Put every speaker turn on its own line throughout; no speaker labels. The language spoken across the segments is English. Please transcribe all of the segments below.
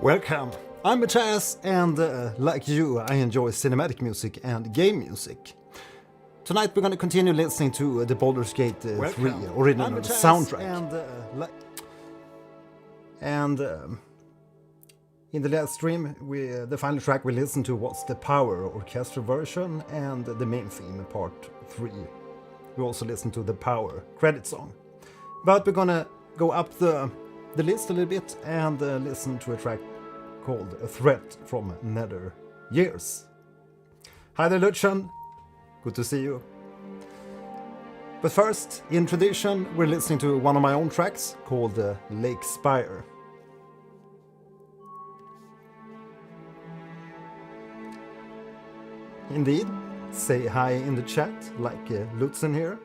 Welcome, I'm Mattias, and like you, I enjoy cinematic music and game music. Tonight we're going to continue listening to the Baldur's Gate 3 original soundtrack. And in the last stream, the final track we listened to was the Power orchestral version and the main theme, part 3. We also listened to the Power credit song. But we're gonna go up the list a little bit and listen to a track called A Threat from Nether Years. Hi there, Lucian. Good to see you. But first, in tradition, we're listening to one of my own tracks called Lake Spire. Indeed, say hi in the chat, like Lutzen here.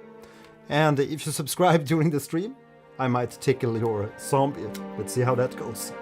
And if you subscribe during the stream, I might tickle your zombie. Let's see how that goes.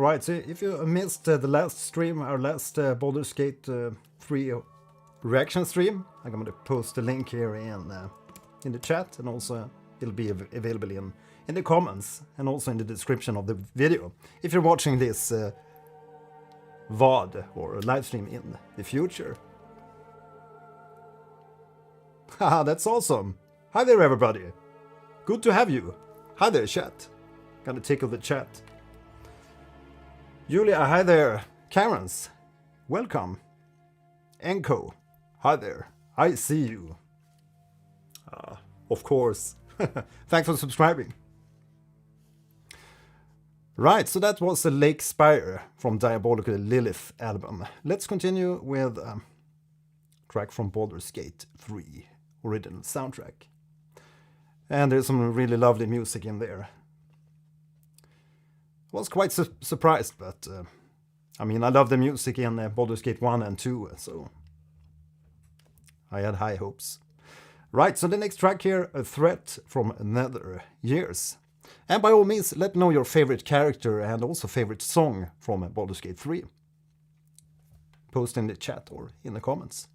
Right, so if you missed the last stream, our last Baldur's Gate 3 reaction stream, I'm going to post the link here in the chat, and also it'll be available in the comments and also in the description of the video if you're watching this VOD or live stream in the future. Haha, that's awesome! Hi there, everybody! Good to have you! Hi there, chat! Gonna tickle the chat. Julia, hi there. Karens, welcome. Enko, hi there. I see you. Of course. Thanks for subscribing. Right, so that was the Lake Spire from Diabolical Lilith album. Let's continue with a track from Baldur's Gate 3 original soundtrack. And there's some really lovely music in there. Was quite surprised, but I mean, I love the music in Baldur's Gate 1 and 2, so I had high hopes. Right, so the next track here, A Threat from Nether Years. And by all means, let me know your favorite character and also favorite song from Baldur's Gate 3. Post in the chat or in the comments.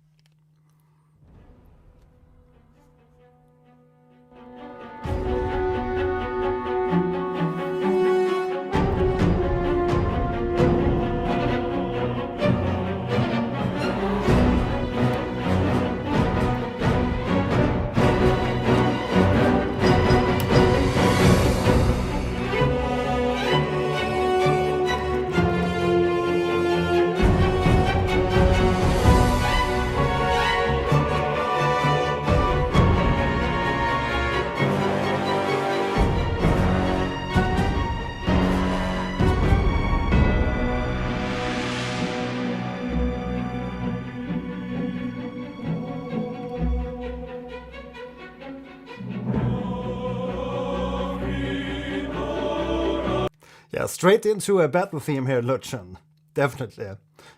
Yeah, straight into a battle theme here, Lucian. Definitely.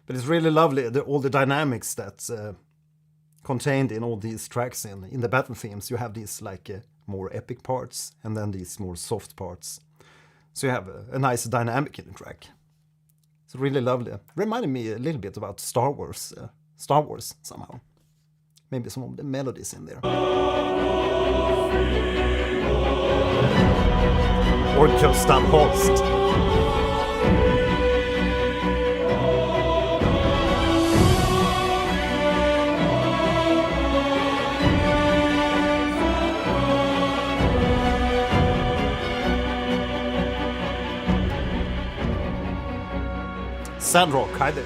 But it's really lovely, all the dynamics that's contained in all these tracks. In the battle themes, you have these like more epic parts and then these more soft parts. So you have a nice dynamic in the track. It's really lovely. Reminded me a little bit about Star Wars somehow. Maybe some of the melodies in there. Or Gustav Holst. Sandrock, hi there.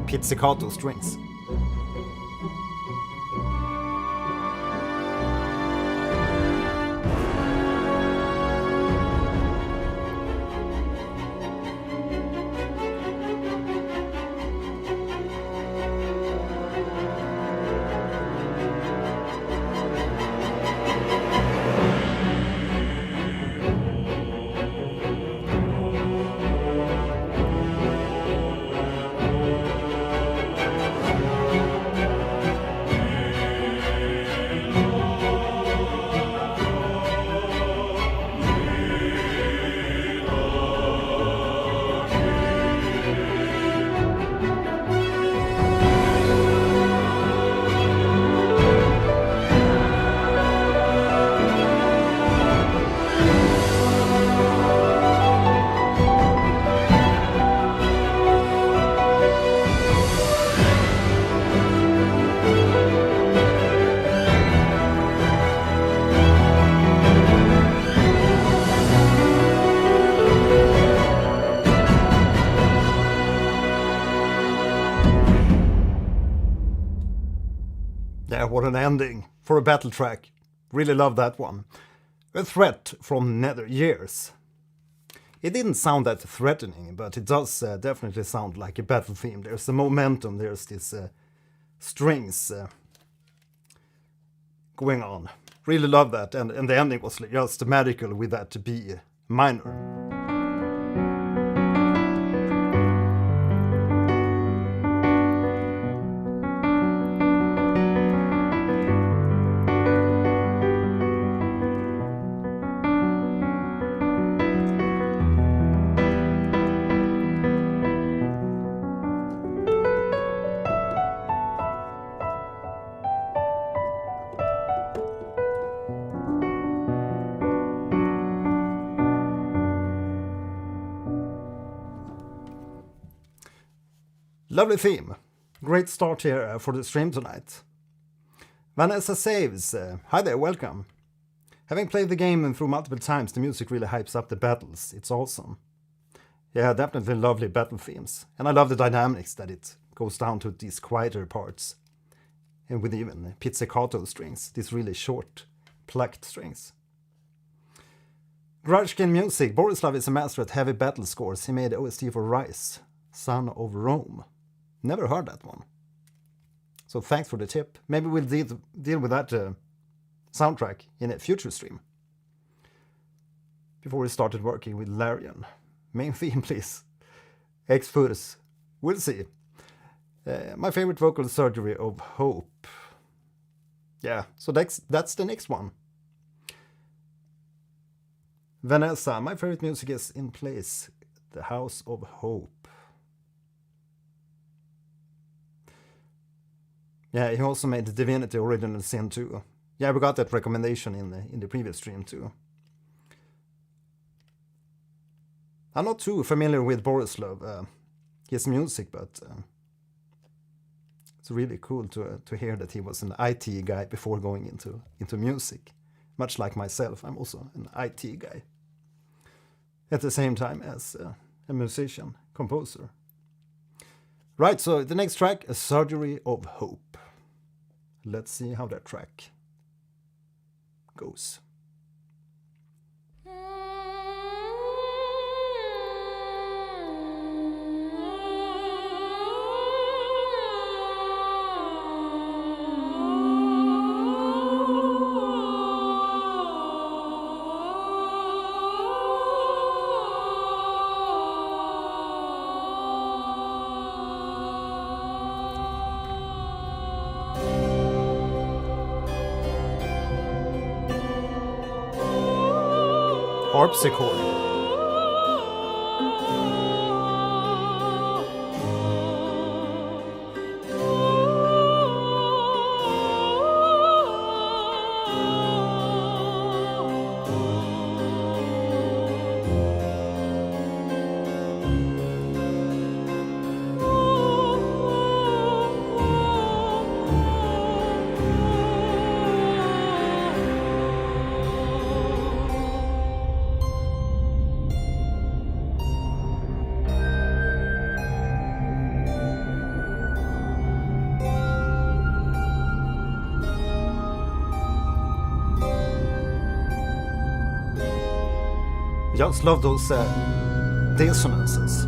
Pizzicato strings. Yeah, what an ending for a battle track. Really love that one. A threat from Nether Years. It didn't sound that threatening, but it does definitely sound like a battle theme. There's the momentum, there's this strings going on. Really love that, and the ending was just magical with that B minor. Lovely theme. Great start here for the stream tonight. Vanessa Saves. Hi there, welcome. Having played the game through multiple times, the music really hypes up the battles. It's awesome. Yeah, definitely lovely battle themes. And I love the dynamics that it goes down to these quieter parts. And with even pizzicato strings, these really short, plucked strings. Grudgekin Music. Borislav is a master at heavy battle scores. He made OST for Rise, Son of Rome. Never heard that one. So thanks for the tip. Maybe we'll deal with that soundtrack in a future stream. Before we started working with Larian. Main theme, please. Exfurs. We'll see. My favorite vocal surgery of Hope. Yeah, so that's the next one. Vanessa. My favorite music is In Place. The House of Hope. Yeah, he also made the Divinity Original Sin too. Yeah, we got that recommendation in the previous stream too. I'm not too familiar with Borislav, his music, but it's really cool to hear that he was an IT guy before going into music. Much like myself, I'm also an IT guy. At the same time as a musician, composer. Right, so the next track, A Surgery of Hope. Let's see how that track goes. harpsichord. Just love those dissonances.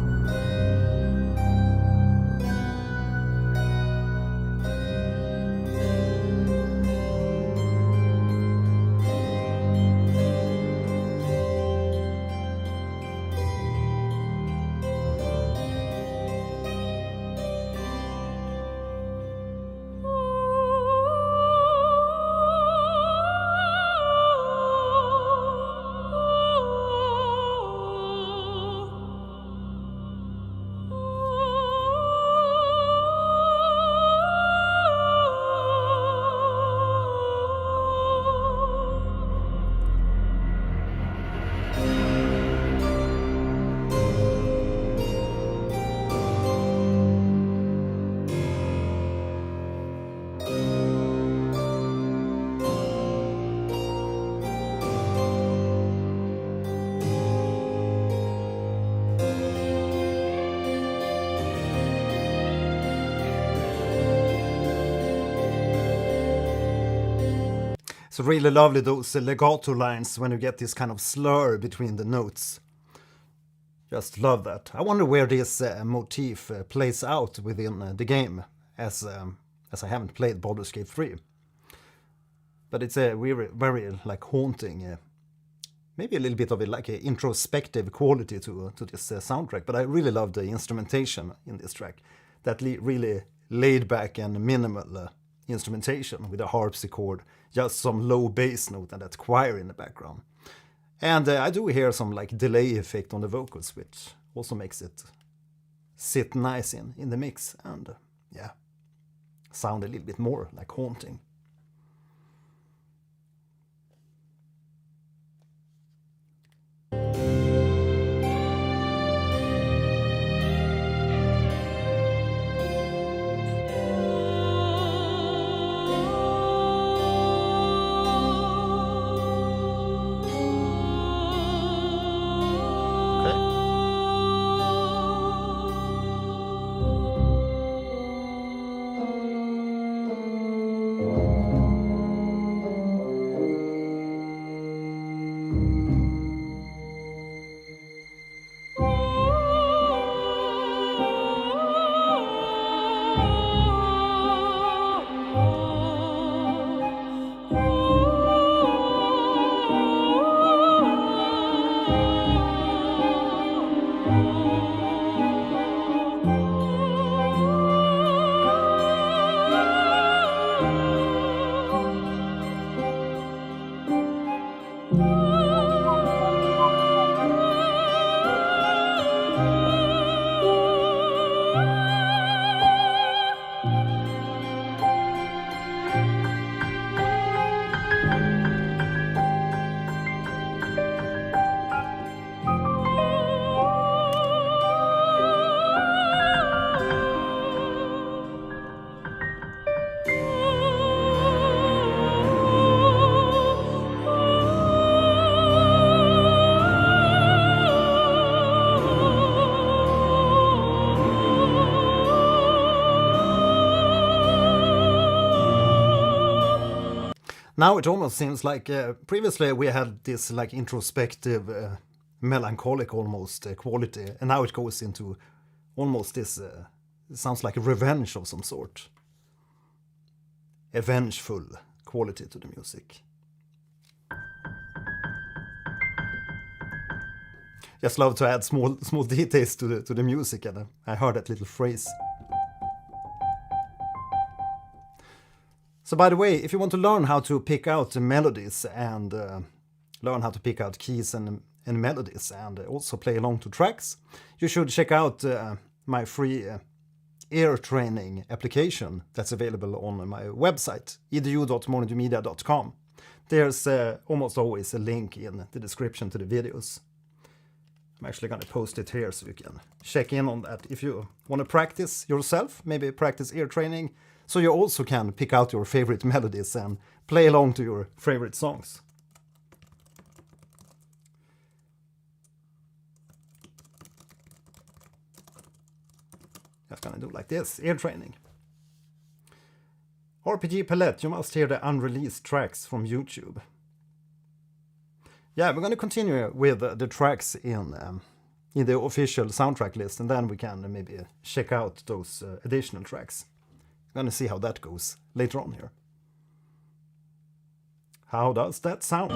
It's really lovely, those legato lines when you get this kind of slur between the notes. Just love that. I wonder where this motif plays out within the game, as I haven't played Baldur's Gate 3. But it's a very like haunting, maybe a little bit of a like a introspective quality to this soundtrack. But I really love the instrumentation in this track. That really laid back and minimal instrumentation with a harpsichord, just some low bass note and that choir in the background. And I do hear some like delay effect on the vocals, which also makes it sit nice in the mix and yeah, sound a little bit more like haunting. Now it almost seems like previously we had this like introspective, melancholic almost quality, and now it goes into almost this, it sounds like a revenge of some sort. A vengeful quality to the music. Just love to add small details to the music, and I heard that little phrase. So by the way, if you want to learn how to pick out the melodies and learn how to pick out keys and and melodies and also play along to tracks, you should check out my free ear training application that's available on my website, edu.monitomedia.com. There's almost always a link in the description to the videos. I'm actually going to post it here so you can check in on that if you want to practice yourself, maybe practice ear training, so you also can pick out your favorite melodies and play along to your favorite songs. Just going to do like this, ear training. RPG Palette, you must hear the unreleased tracks from YouTube. Yeah, we're going to continue with the tracks in the official soundtrack list, and then we can maybe check out those additional tracks. We're going to see how that goes later on here. How does that sound?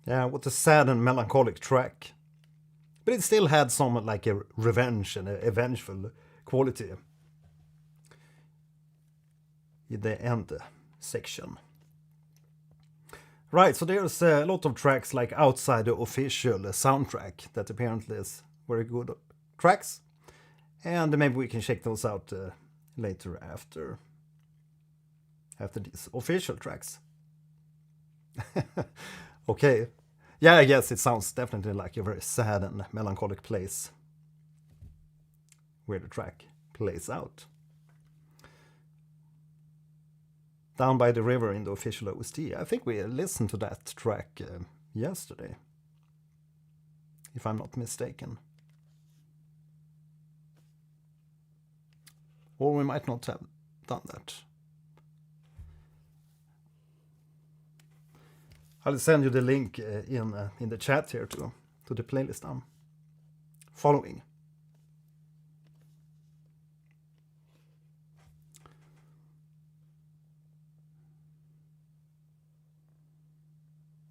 Yeah, what a sad and melancholic track. But it still had some like a revenge and a vengeful quality in the end section. Right, so there's a lot of tracks like outside the official soundtrack that apparently is very good tracks. And maybe we can check those out later after these official tracks. Okay. Yeah, I guess it sounds definitely like a very sad and melancholic place where the track plays out. Down by the River in the official OST. I think we listened to that track yesterday, if I'm not mistaken. Or we might not have done that. I'll send you the link in the chat here to the playlist I'm following.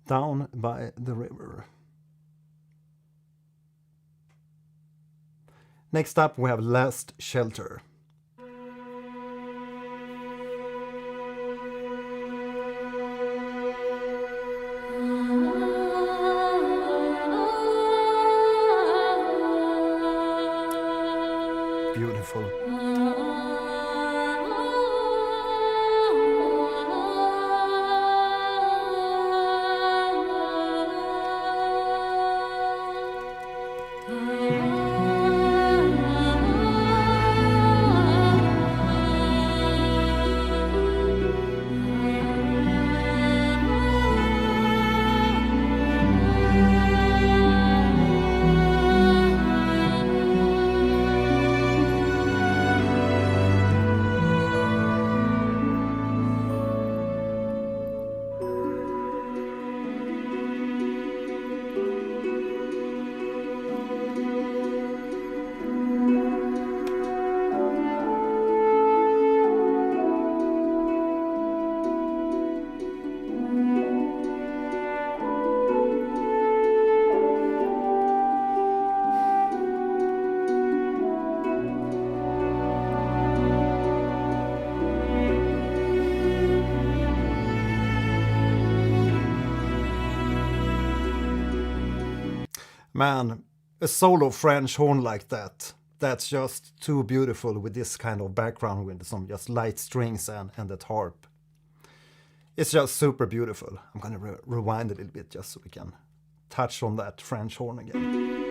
Down by the River. Next up we have Last Shelter. Beautiful. Man, a solo French horn like that. that's just too beautiful with this kind of background with some just light strings and that harp. It's just super beautiful. I'm gonna rewind a little bit just so we can touch on that French horn again.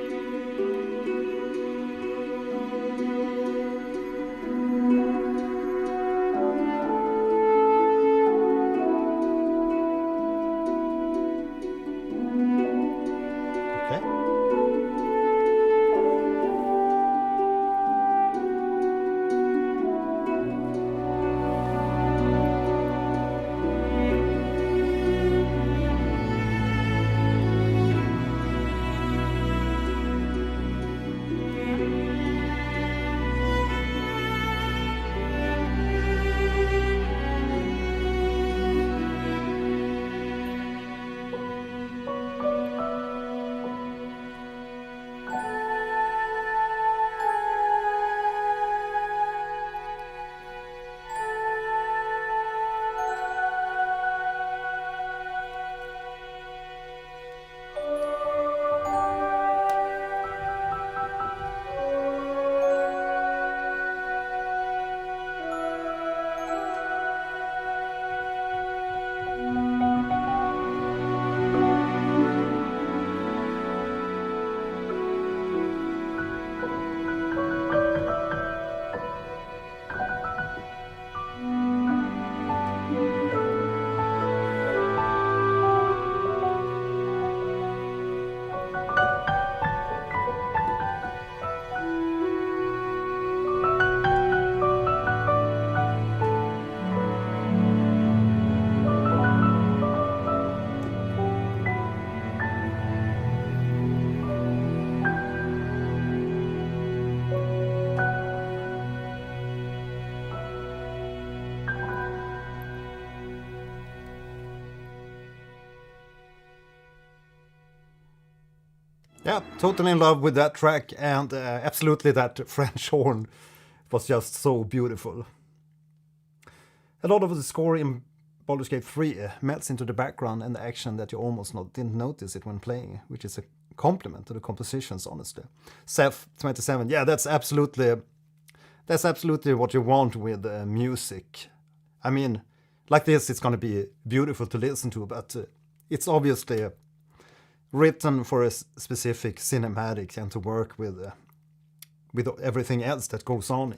Yeah, totally in love with that track, and absolutely that French horn was just so beautiful. A lot of the score in Baldur's Gate 3 melts into the background and the action that you almost didn't notice it when playing, which is a compliment to the compositions, honestly. Seth27, yeah, that's absolutely what you want with music. I mean, like this, it's going to be beautiful to listen to, but it's obviously written for a specific cinematic and to work with everything else that goes on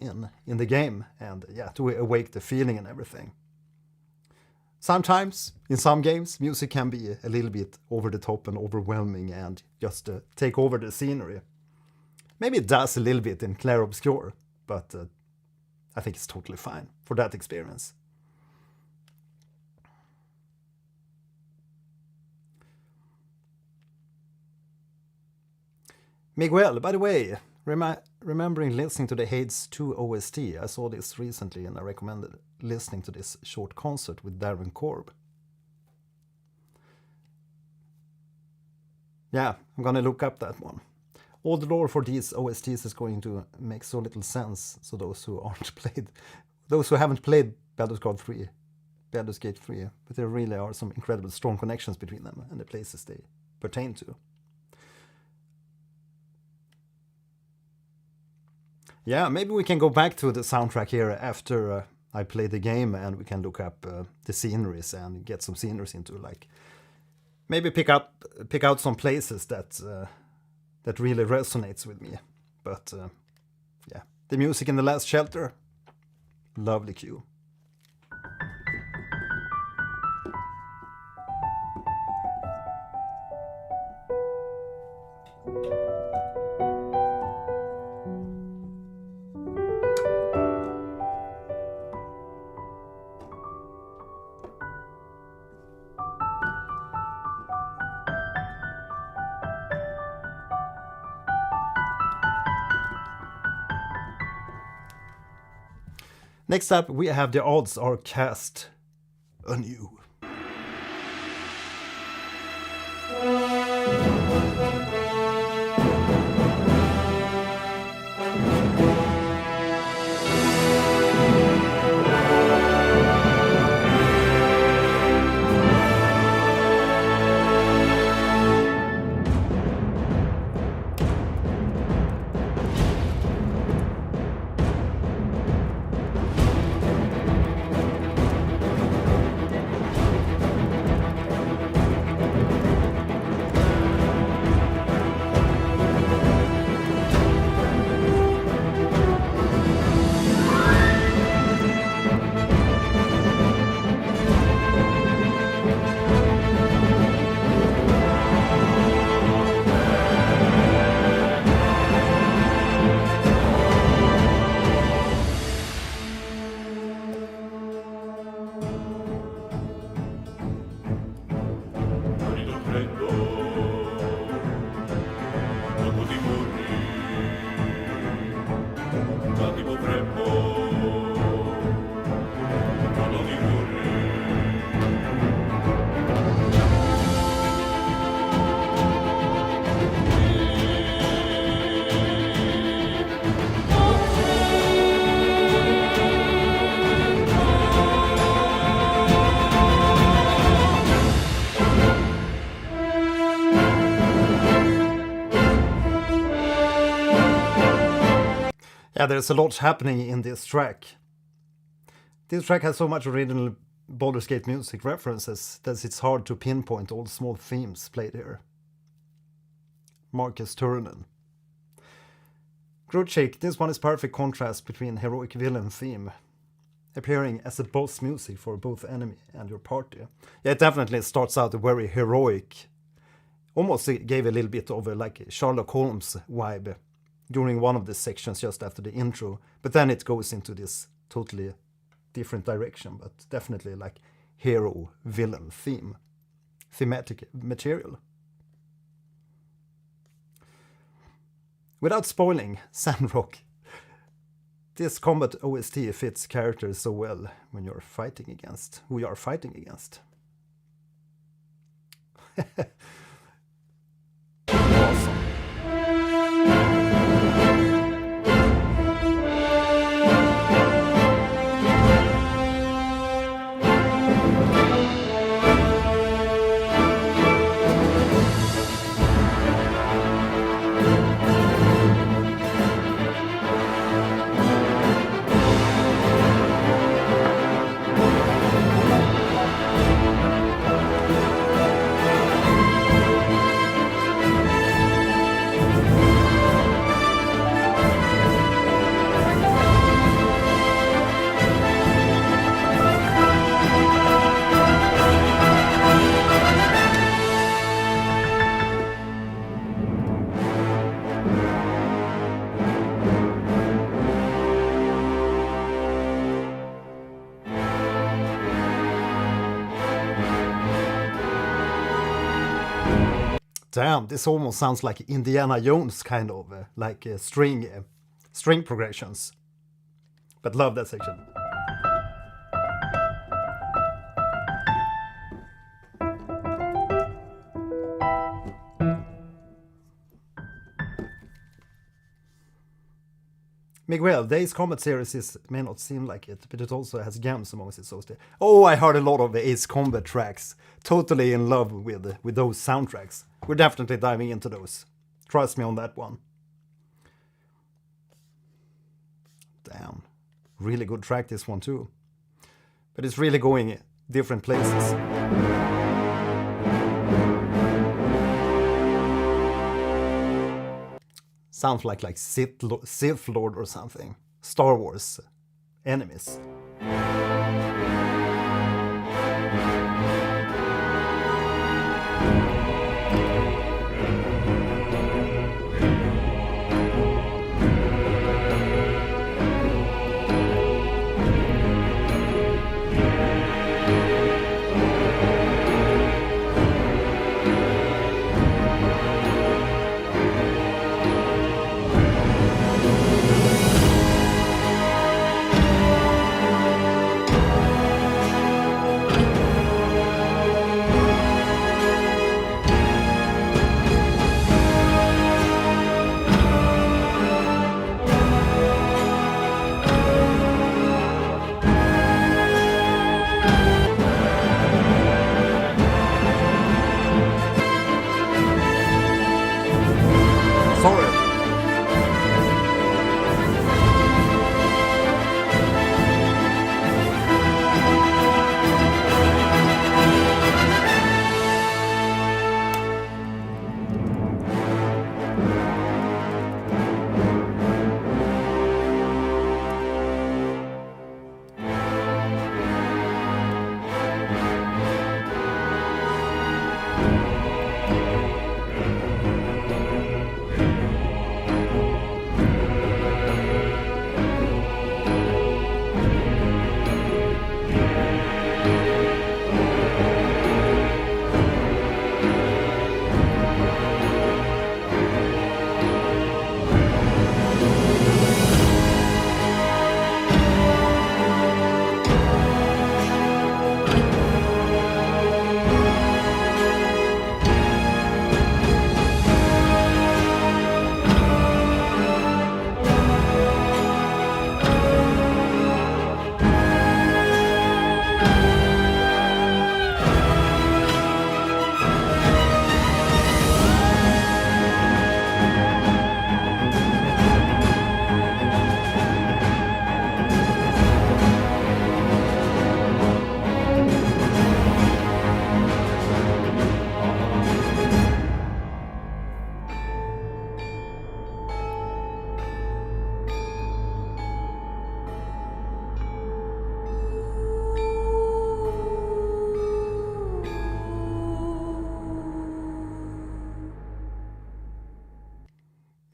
in the game, and yeah, to awake the feeling and everything. Sometimes in some games music can be a little bit over the top and overwhelming and just take over the scenery. Maybe it does a little bit in Clair Obscur, but I think it's totally fine for that experience. Miguel, by the way, remembering listening to the Hades 2 OST, I saw this recently and I recommended listening to this short concert with Darren Korb. Yeah, I'm gonna look up that one. All the lore for these OSTs is going to make so little sense, so those who haven't played Baldur's Gate 3, but there really are some incredible strong connections between them and the places they pertain to. Yeah, maybe we can go back to the soundtrack here after I play the game, and we can look up the sceneries and get some sceneries into, like, maybe pick out some places that really resonates with me. But yeah, the music in The Last Shelter, lovely cue. Next up, we have The Odds Are Cast Anew. Yeah, there's a lot happening in this track. This track has so much original Baldur's Gate music references that it's hard to pinpoint all the small themes played here. Marcus Turunen. Grudshake, this one is perfect contrast between heroic villain theme, appearing as a boss music for both enemy and your party. Yeah, it definitely starts out very heroic. Almost gave a little bit of a like Sherlock Holmes vibe during one of the sections just after the intro, but then it goes into this totally different direction, but definitely like hero villain thematic material. Without spoiling, Sandrock, this combat OST fits characters so well when you're fighting against who you are fighting against. Awesome. Damn, this almost sounds like Indiana Jones kind of, like string progressions. But love that section. Miguel, the Ace Combat series may not seem like it, but it also has gems amongst its OST. Oh, I heard a lot of the Ace Combat tracks. Totally in love with those soundtracks. We're definitely diving into those. Trust me on that one. Damn. Really good track, this one too. But it's really going different places. Sounds like Sith Lord or something. Star Wars enemies.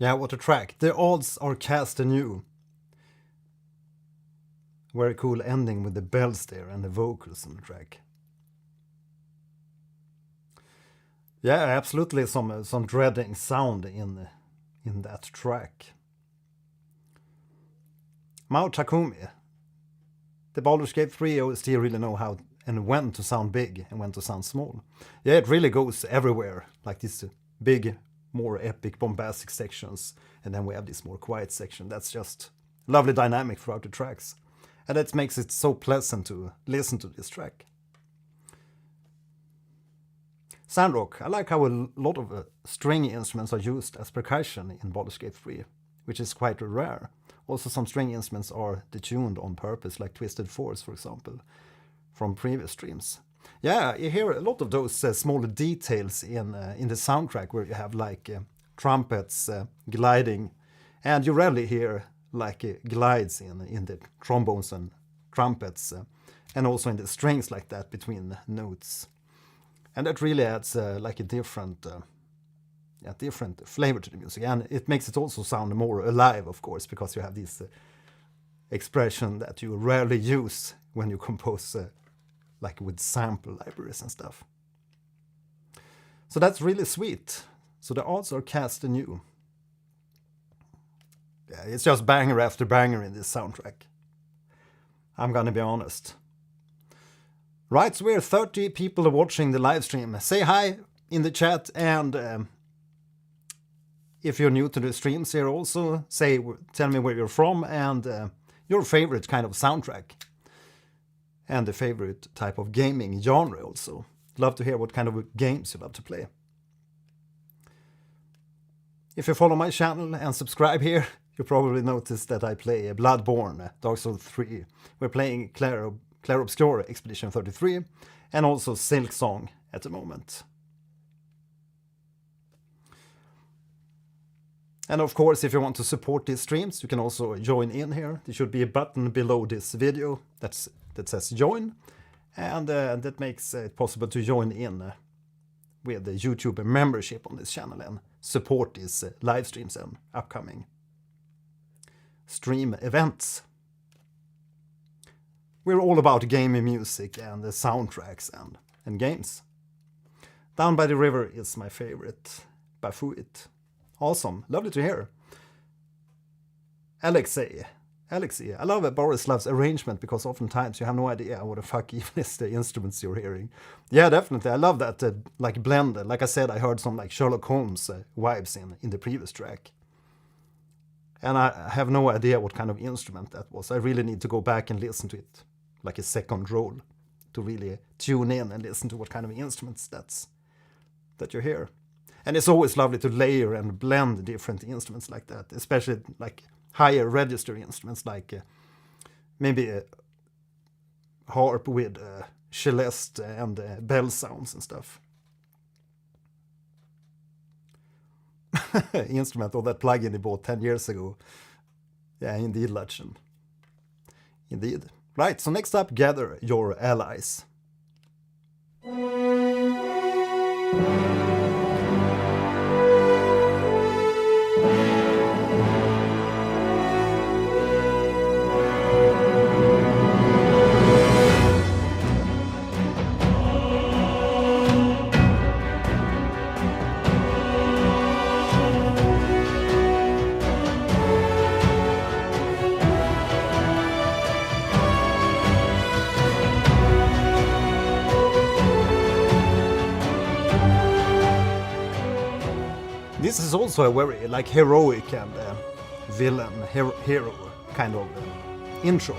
Yeah, what a track. The odds are cast anew. Very cool ending with the bells there and the vocals on the track. Yeah, absolutely some dreading sound in that track. Mao Takumi. The Baldur's Gate 3 OST really know how and when to sound big and when to sound small. Yeah, it really goes everywhere, like these big, more epic, bombastic sections, and then we have this more quiet section. That's just lovely dynamic throughout the tracks. And that makes it so pleasant to listen to this track. Sandrock. I like how a lot of string instruments are used as percussion in Baldur's Gate 3, which is quite rare. Also some string instruments are detuned on purpose, like Twisted Force, for example, from previous streams. Yeah, you hear a lot of those smaller details in the soundtrack where you have like trumpets gliding, and you rarely hear like glides in the trombones and trumpets, and also in the strings like that between notes. And that really adds like a different flavor to the music, and it makes it also sound more alive, of course, because you have this expression that you rarely use when you compose like with sample libraries and stuff. So that's really sweet. So the odds are cast anew. Yeah, it's just banger after banger in this soundtrack. I'm gonna be honest. Right, so we're 30 people watching the live stream. Say hi in the chat, and if you're new to the streams here also, tell me where you're from and your favorite kind of soundtrack. And the favorite type of gaming genre also. Love to hear what kind of games you love to play. If you follow my channel and subscribe here, you probably noticed that I play Bloodborne, Dark Souls 3. We're playing Clair Obscur Expedition 33 and also Silk Song at the moment. And of course, if you want to support these streams, you can also join in here. There should be a button below this video that says join, and that makes it possible to join in with the YouTube membership on this channel and support these live streams and upcoming stream events. We're all about gaming music and the soundtracks and games. Down by the River is my favorite. Bafuit. Awesome, lovely to hear. Alexei, I love Borislav's arrangement because oftentimes you have no idea what the fuck even is the instruments you're hearing. Yeah, definitely, I love that like blend. Like I said, I heard some like Sherlock Holmes vibes in the previous track. And I have no idea what kind of instrument that was. I really need to go back and listen to it, like a second roll, to really tune in and listen to what kind of instruments that you hear. And it's always lovely to layer and blend different instruments like that, especially like higher register instruments like maybe a harp with celeste and bell sounds and stuff. Instrument of that plugin you bought 10 years ago. Yeah, indeed, legend. Indeed. Right, so next up, gather your allies. This is also a very like heroic and villain hero kind of intro.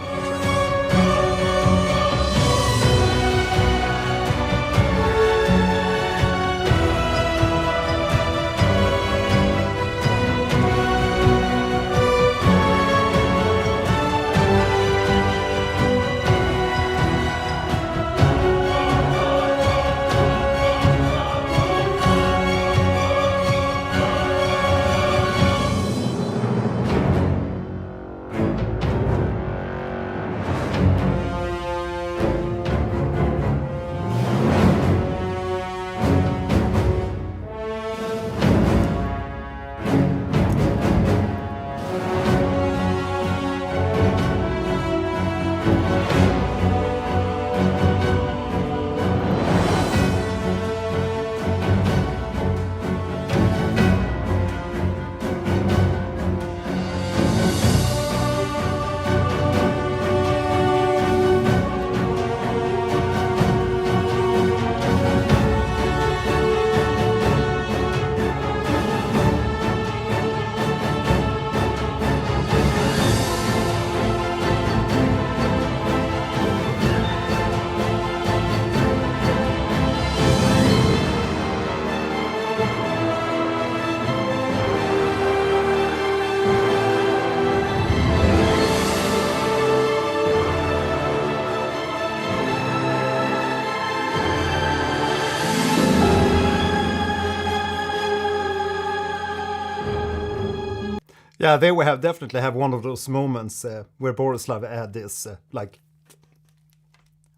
Yeah, they will definitely have one of those moments where Borislav had this like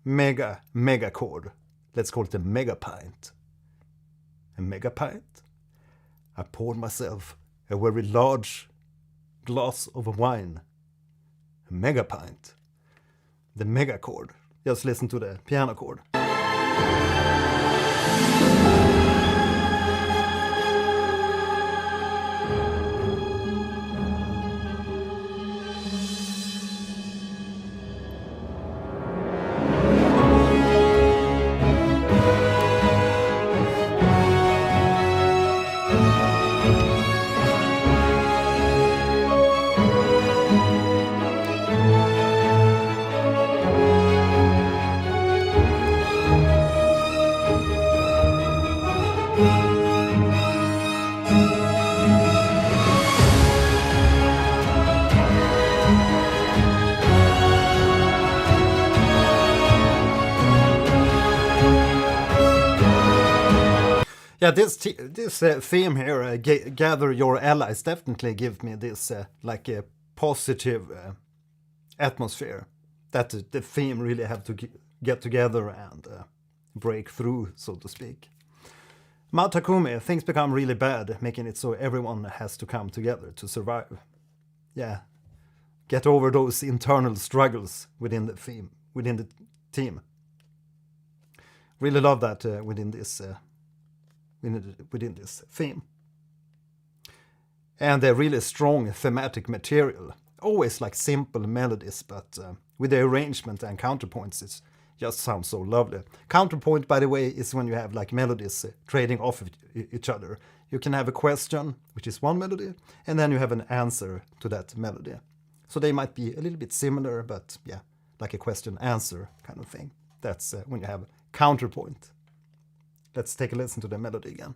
mega chord. Let's call it a mega pint. A mega pint? I poured myself a very large glass of wine. A mega pint. The mega chord. Just listen to the piano chord. Yeah, this theme here, gather your allies, definitely give me this like a positive atmosphere. That the theme really have to get together and break through, so to speak. Matakumi, things become really bad, making it so everyone has to come together to survive. Yeah, get over those internal struggles within the theme, within the team. Really love that within this theme. And a really strong thematic material. Always like simple melodies, but with the arrangement and counterpoints, it just sounds so lovely. Counterpoint, by the way, is when you have like melodies trading off of each other. You can have a question, which is one melody, and then you have an answer to that melody. So they might be a little bit similar, but yeah, like a question-answer kind of thing. That's when you have counterpoint. Let's take a listen to the melody again.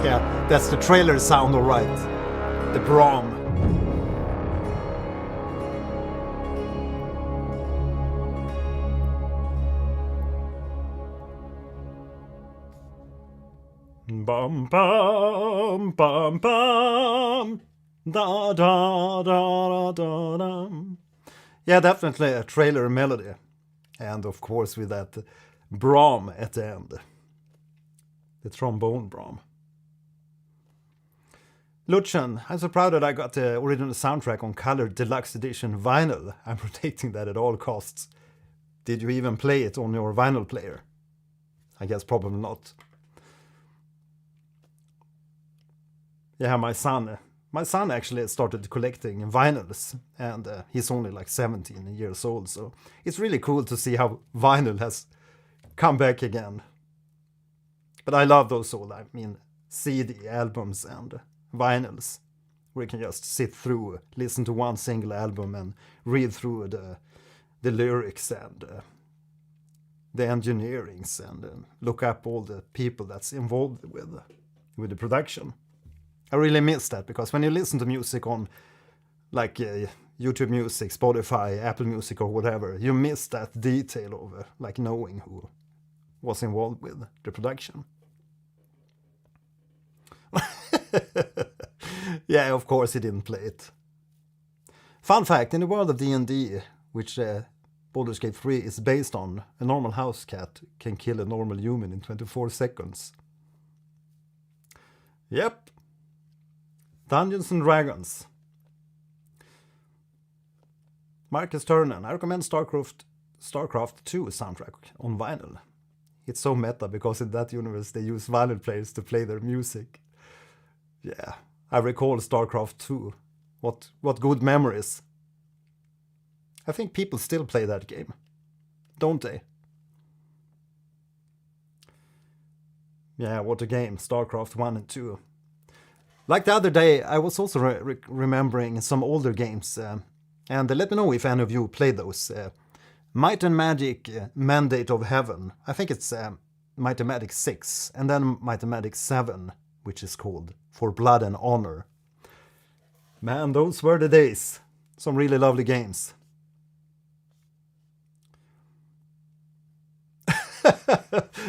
Yeah, that's the trailer sound, all right. The Brahm. Bum bum bum bum da da da da da. Yeah, definitely a trailer melody, and of course with that Brahm at the end, the trombone Brahm. Lucian, I'm so proud that I got the original soundtrack on colored deluxe edition vinyl. I'm protecting that at all costs. Did you even play it on your vinyl player? I guess probably not. Yeah, my son actually started collecting vinyls, and he's only like 17 years old, so it's really cool to see how vinyl has come back again. But I love those all, I mean, CD albums and vinyls, where you can just sit through, listen to one single album and read through the lyrics and the engineerings and look up all the people that's involved with the production. I really miss that, because when you listen to music on like YouTube Music, Spotify, Apple Music or whatever, you miss that detail of like knowing who was involved with the production. Yeah, of course he didn't play it. Fun fact, in the world of D&D, which Baldur's Gate 3 is based on, a normal house cat can kill a normal human in 24 seconds. Yep. Dungeons and Dragons. Marcus Turner, I recommend StarCraft 2 soundtrack on vinyl. It's so meta because in that universe they use vinyl players to play their music. Yeah, I recall StarCraft 2. What good memories. I think people still play that game, don't they? Yeah, what a game, StarCraft 1 and 2. Like the other day, I was also remembering some older games, and let me know if any of you played those. Might and Magic, Mandate of Heaven, I think it's Might and Magic 6, and then Might and Magic 7, which is called For Blood and Honor. Man, those were the days. Some really lovely games.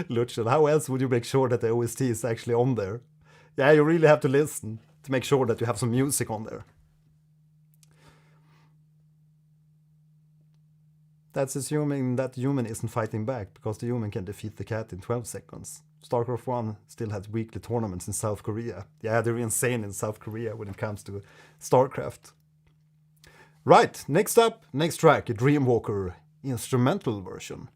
Lucian, how else would you make sure that the OST is actually on there? Yeah, you really have to listen to make sure that you have some music on there. That's assuming that the human isn't fighting back, because the human can defeat the cat in 12 seconds. StarCraft 1 still has weekly tournaments in South Korea. Yeah, they're insane in South Korea when it comes to StarCraft. Right, next up, next track, a Dreamwalker instrumental version.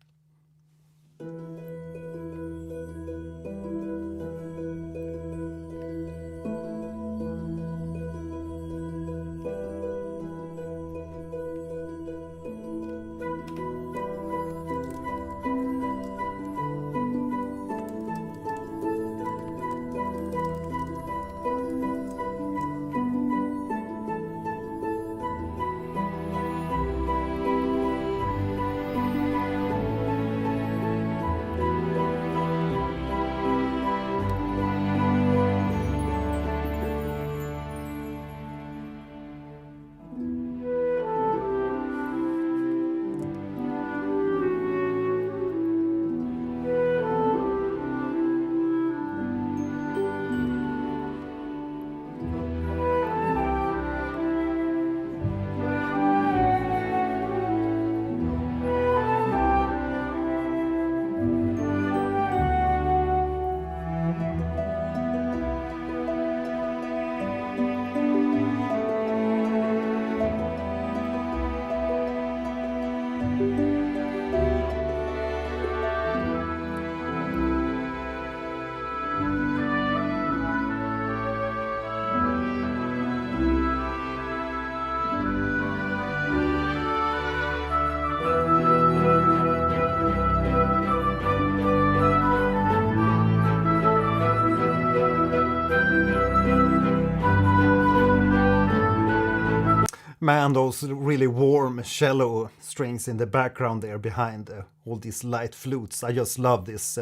Man, those really warm, shallow strings in the background there behind all these light flutes. I just love this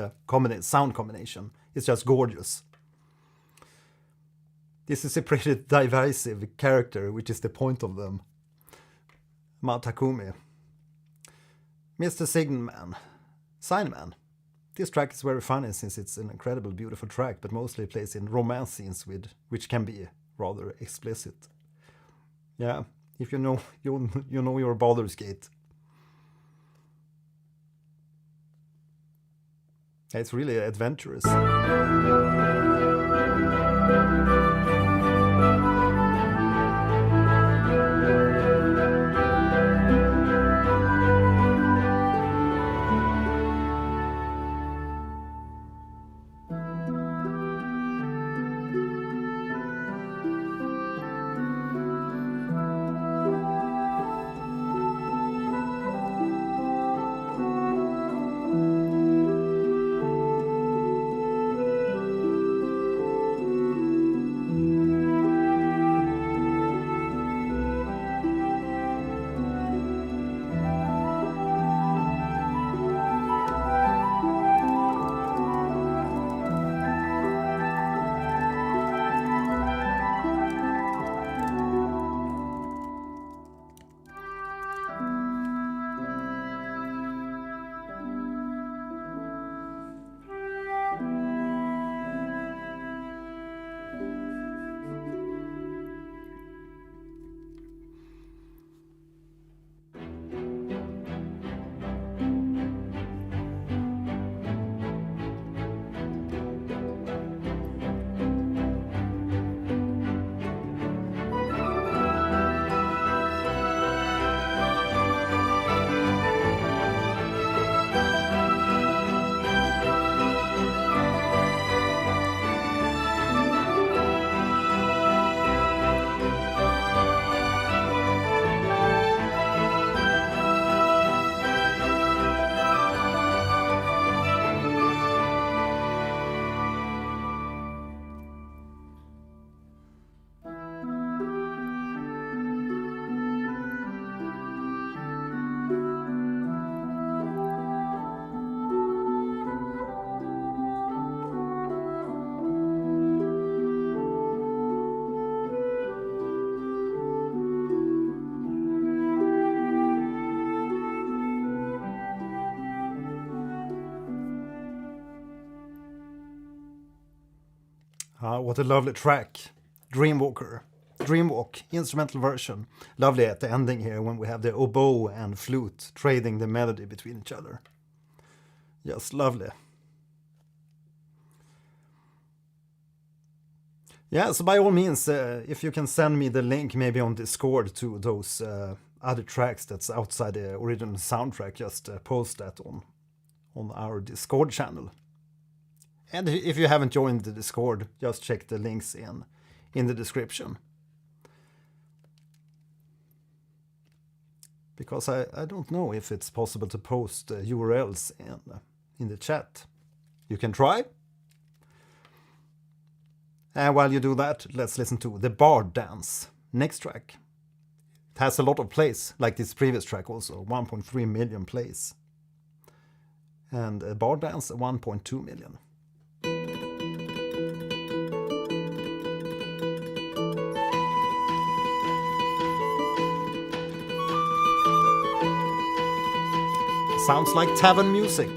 sound combination. It's just gorgeous. This is a pretty divisive character, which is the point of them. Takumi. Mr. Signman. This track is very funny since it's an incredible, beautiful track, but mostly plays in romance scenes which can be rather explicit. Yeah. If you know your Baldur's Gate. It's really adventurous. What a lovely track. Dreamwalk, instrumental version. Lovely at the ending here when we have the oboe and flute trading the melody between each other. Just lovely. Yeah, so by all means, if you can send me the link maybe on Discord to those other tracks that's outside the original soundtrack, just post that on our Discord channel. And if you haven't joined the Discord, just check the links in the description. Because I don't know if it's possible to post URLs in the chat. You can try. And while you do that, let's listen to The Bard Dance, next track. It has a lot of plays, like this previous track also, 1.3 million plays. And Bard Dance, 1.2 million. Sounds like tavern music.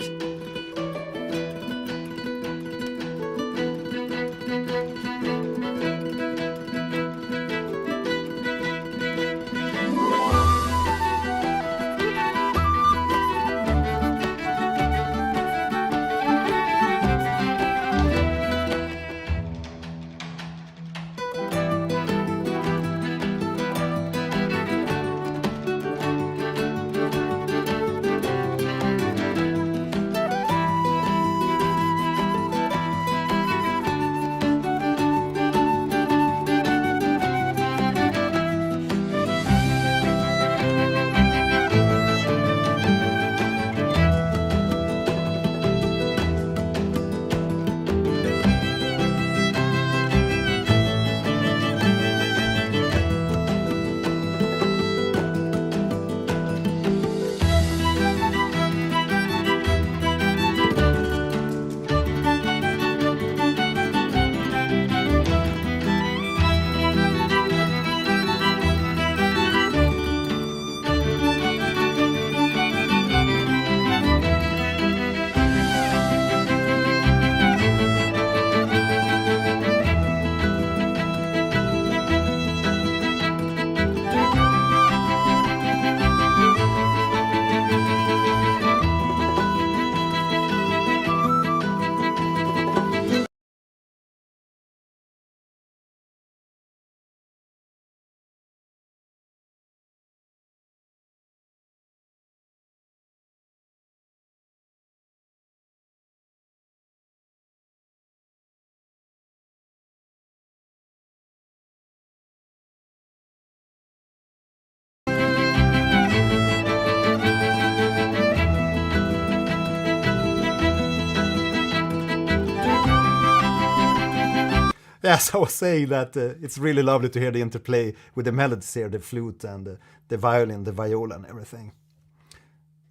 Yes, I was saying that it's really lovely to hear the interplay with the melodies here, the flute and the violin, the viola and everything.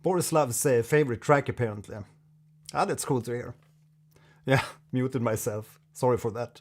Borislav's favorite track apparently. Ah, that's cool to hear. Yeah, muted myself. Sorry for that.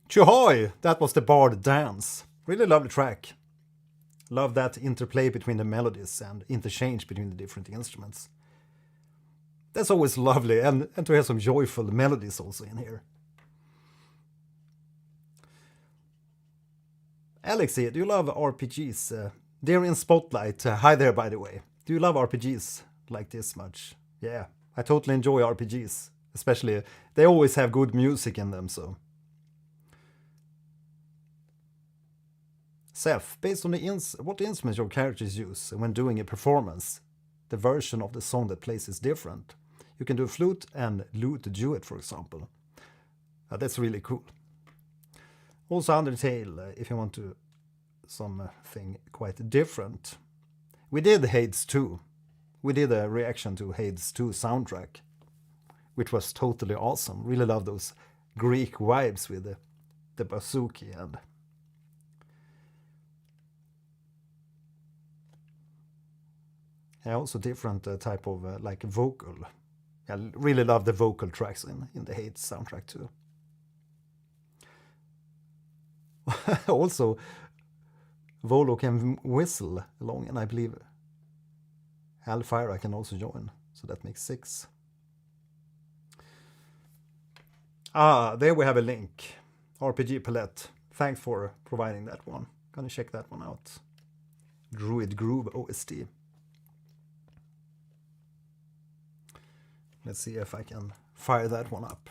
Tjohoy! That was the Bard Dance. Really lovely track. Love that interplay between the melodies and interchange between the different instruments. That's always lovely, and to hear some joyful melodies also in here. Alexi, do you love RPGs? They're in Spotlight. Hi there, by the way. Do you love RPGs like this much? Yeah, I totally enjoy RPGs. Especially, they always have good music in them, so. Seth, based on what instruments your characters use when doing a performance, the version of the song that plays is different. You can do flute and lute duet, for example. That's really cool. Also Undertale, if you want to something quite different. We did Hades 2. We did a reaction to Hades 2 soundtrack, which was totally awesome. Really love those Greek vibes with the bouzouki and also different type of like vocal. I really love the vocal tracks in the Hades soundtrack too. Also, Volo can whistle along, and I believe Alfira can also join, so that makes 6. There we have a link. RPG Palette. Thanks for providing that one. Gonna check that one out. Druid Groove OST. Let's see if I can fire that one up.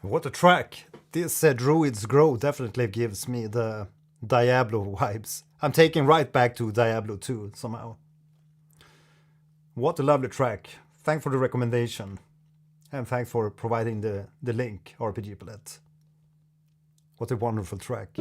What a track! This Druid's Grow definitely gives me the Diablo vibes. I'm taken right back to Diablo 2 somehow. What a lovely track. Thanks for the recommendation. And thanks for providing the link, RPG Palette. What a wonderful track.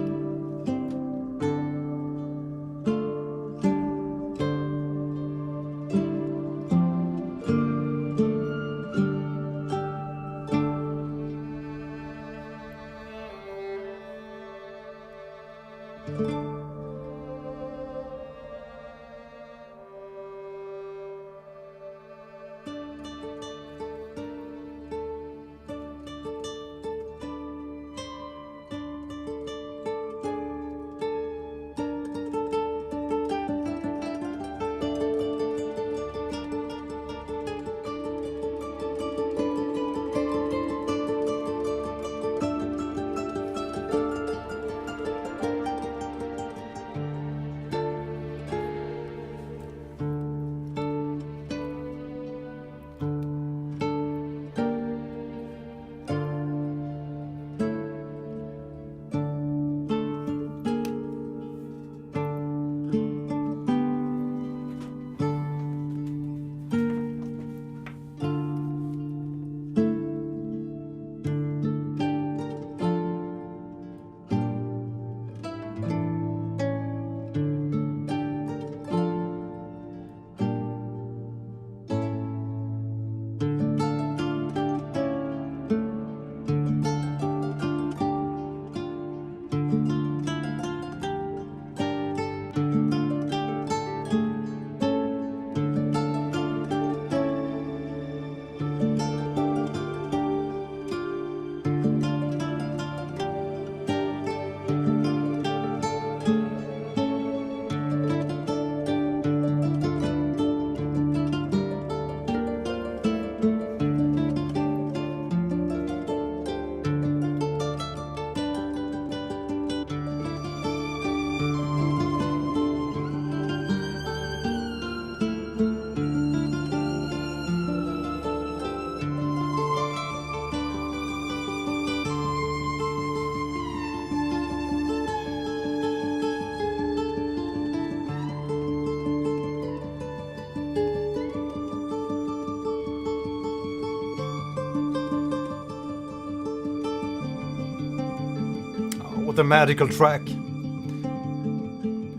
What a magical track.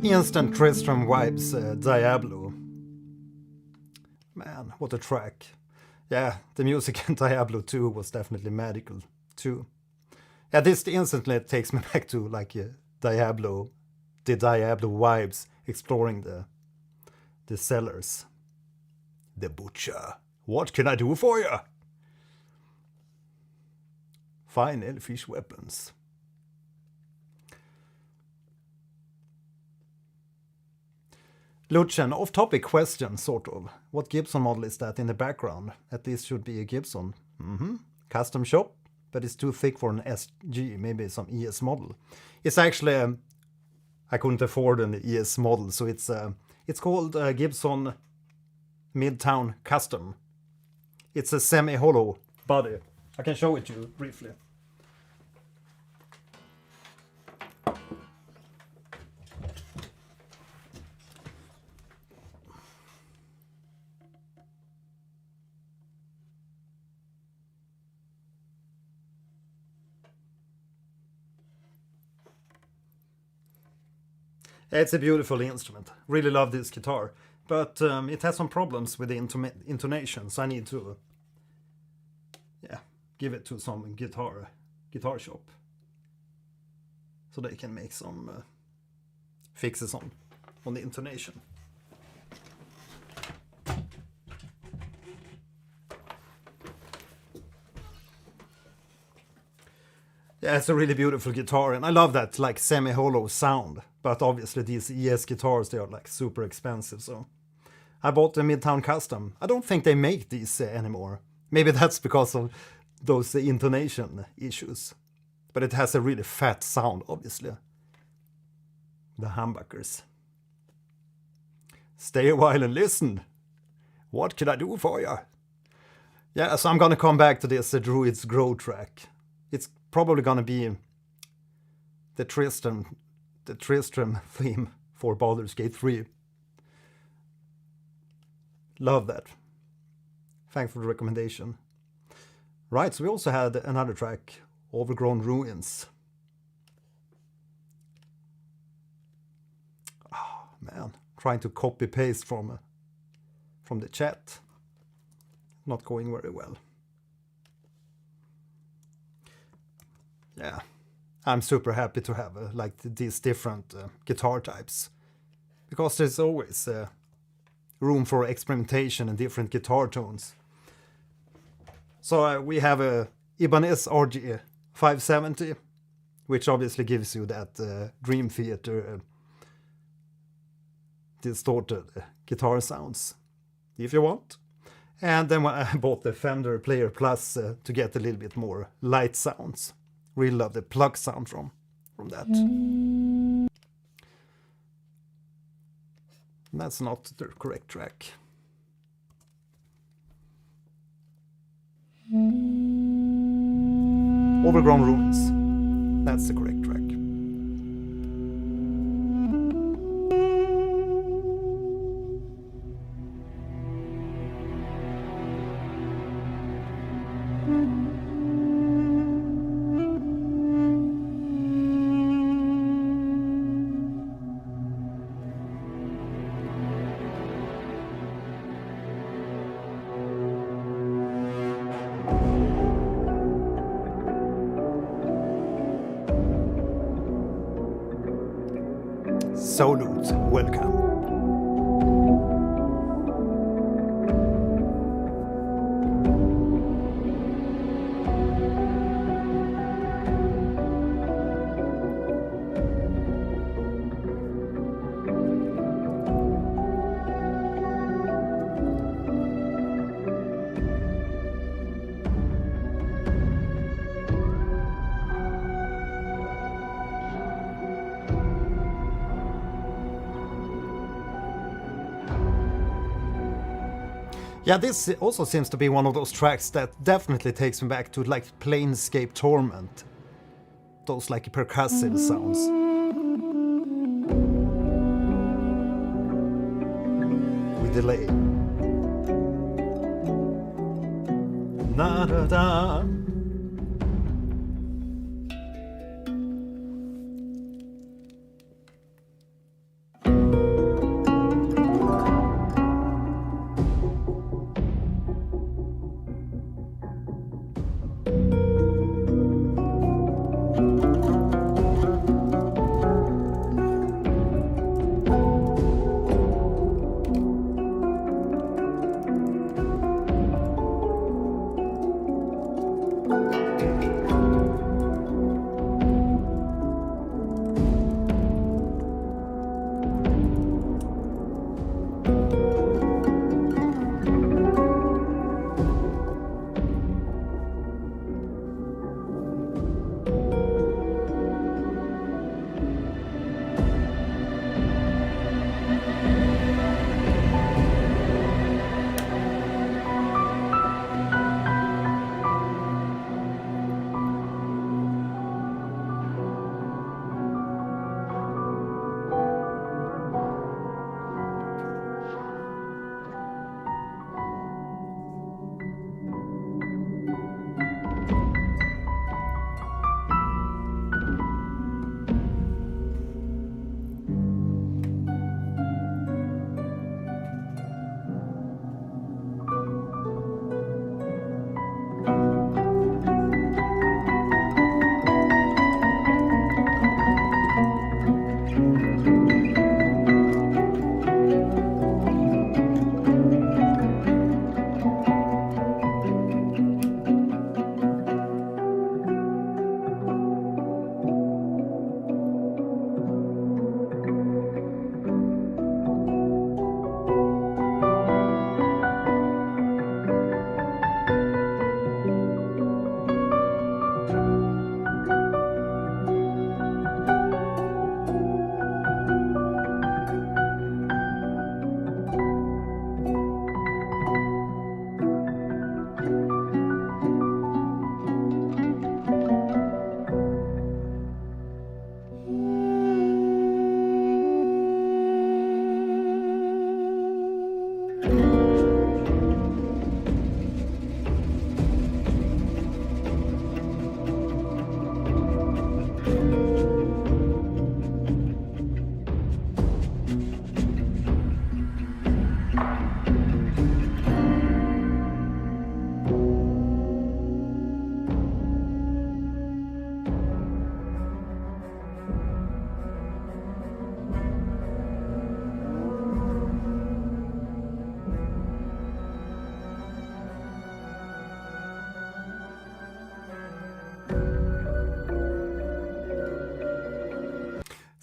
Instant Tristram vibes, Diablo. Man, what a track. Yeah, the music in Diablo 2 was definitely magical too. Yeah, this instantly takes me back to like Diablo, the Diablo vibes, exploring the cellars. The butcher. What can I do for you? Fine elfish weapons. Lucian, off-topic question, sort of. What Gibson model is that in the background? At least should be a Gibson. Custom shop, but it's too thick for an SG, maybe some ES model. It's actually, I couldn't afford an ES model, so it's called Gibson Midtown Custom. It's a semi-hollow body. I can show it to you briefly. It's a beautiful instrument. Really love this guitar. But it has some problems with the intonation, so I need to give it to some guitar shop. So they can make some fixes on the intonation. Yeah, it's a really beautiful guitar, and I love that like semi-hollow sound. But obviously these ES guitars, they are like super expensive, so I bought the Midtown Custom. I don't think they make these anymore. Maybe that's because of those intonation issues. But it has a really fat sound, obviously. The humbuckers. Stay a while and listen. What can I do for you? Yeah, so I'm gonna come back to this Druid's Grow track. It's probably gonna be the Tristram theme for Baldur's Gate 3. Love that. Thanks for the recommendation. Right, so we also had another track, Overgrown Ruins. Oh man, trying to copy paste from the chat. Not going very well. Yeah, I'm super happy to have like these different guitar types, because there's always room for experimentation and different guitar tones. So we have a Ibanez RG 570, which obviously gives you that Dream Theater distorted guitar sounds, if you want. And then I bought the Fender Player Plus to get a little bit more light sounds. Really love the plug sound from that. And that's not the correct track. Overgrown Ruins. That's the correct track. Salute, welcome. Yeah, this also seems to be one of those tracks that definitely takes me back to like Planescape Torment. Those like percussive sounds. With delay. Na da da.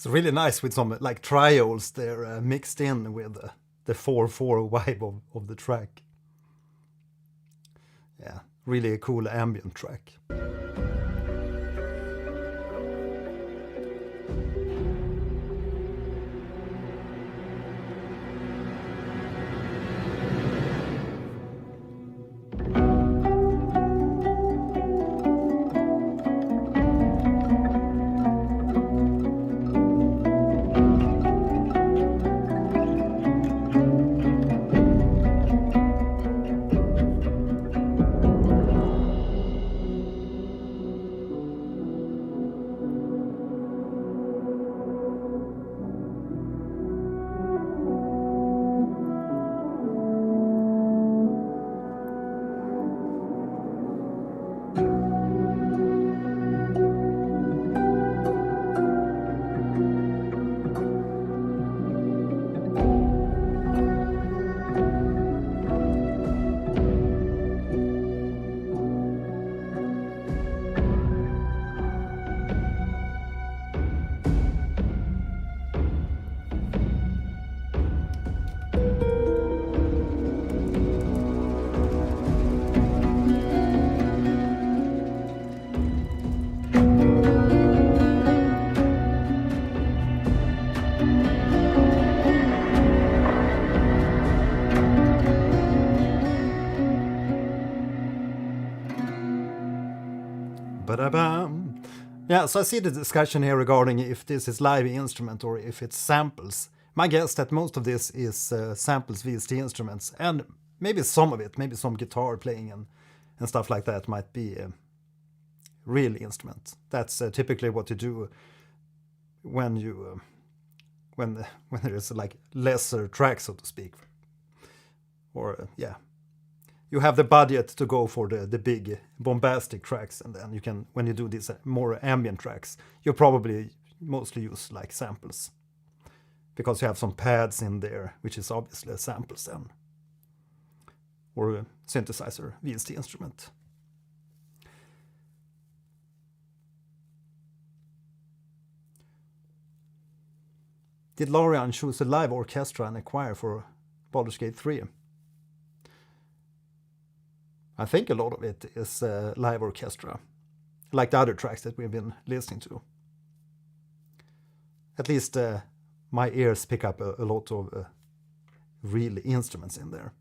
It's really nice with some like trioles there mixed in with the 4/4 vibe of the track. Yeah, really a cool ambient track. Ba-da-bam. Yeah, so I see the discussion here regarding if this is live instrument or if it's samples. My guess that most of this is samples VST instruments, and maybe some of it, maybe some guitar playing and stuff like that might be real instrument. That's typically what you do when you when there is like lesser tracks, so to speak, or yeah. You have the budget to go for the big bombastic tracks, and then you can, when you do these more ambient tracks, you probably mostly use like samples, because you have some pads in there, which is obviously samples then, or a synthesizer VST instrument. Did Lorian choose a live orchestra and a choir for Baldur's Gate 3? I think a lot of it is live orchestra, like the other tracks that we've been listening to. At least my ears pick up a lot of real instruments in there.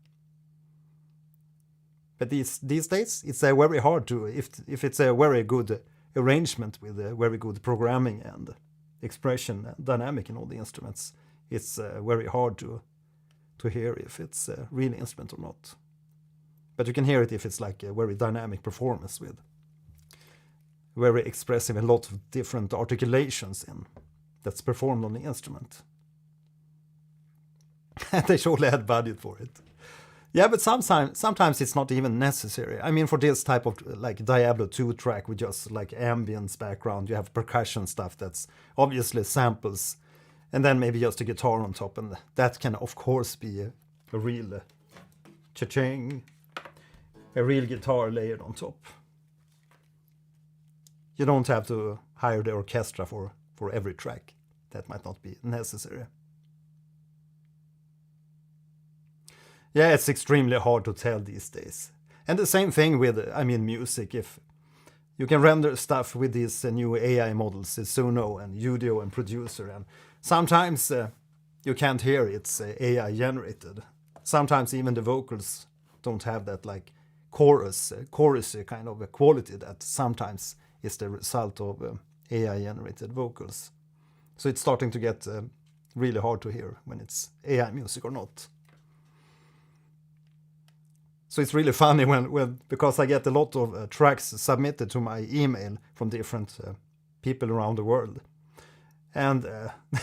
But these days, it's very hard to, if it's a very good arrangement with a very good programming and expression and dynamic in all the instruments, it's very hard to hear if it's a real instrument or not. But you can hear it if it's like a very dynamic performance with very expressive and a lot of different articulations in that's performed on the instrument. They surely had budget for it. Yeah, but sometimes it's not even necessary. I mean, for this type of like Diablo 2 track with just like ambience background, you have percussion stuff that's obviously samples, and then maybe just a guitar on top, and that can of course be a real cha-ching. A real guitar layered on top. You don't have to hire the orchestra for every track. That might not be necessary. Yeah, it's extremely hard to tell these days. And the same thing with, I mean, music. If you can render stuff with these new AI models, Suno and Udio and Producer, and sometimes you can't hear it's AI generated. Sometimes even the vocals don't have that like chorus kind of a quality that sometimes is the result of AI generated vocals. So it's starting to get really hard to hear when it's AI music or not. So it's really funny when because I get a lot of tracks submitted to my email from different people around the world, and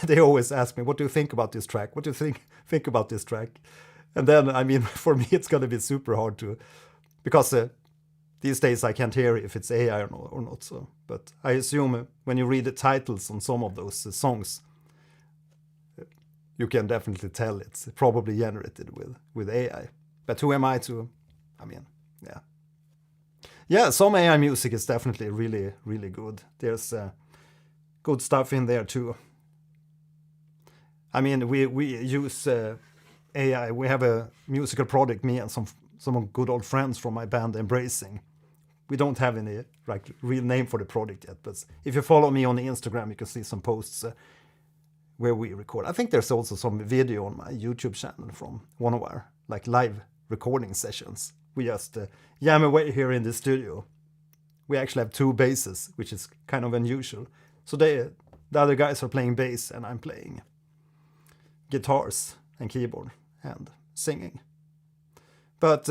they always ask me, "What do you think about this track? What do you think about this track?" And then, I mean, for me, it's gonna be super hard to. Because these days I can't hear if it's AI or not. So, but I assume when you read the titles on some of those songs, you can definitely tell it's probably generated with AI. But who am I to? I mean, yeah. Yeah, some AI music is definitely really, really good. There's good stuff in there too. I mean, we use AI. We have a musical project, me and some good old friends from my band, Embracing. We don't have any like real name for the project yet, but if you follow me on Instagram, you can see some posts where we record. I think there's also some video on my YouTube channel from one of our like live recording sessions. We just jam away here in the studio. We actually have 2 basses, which is kind of unusual. So the other guys are playing bass and I'm playing guitars and keyboard and singing. But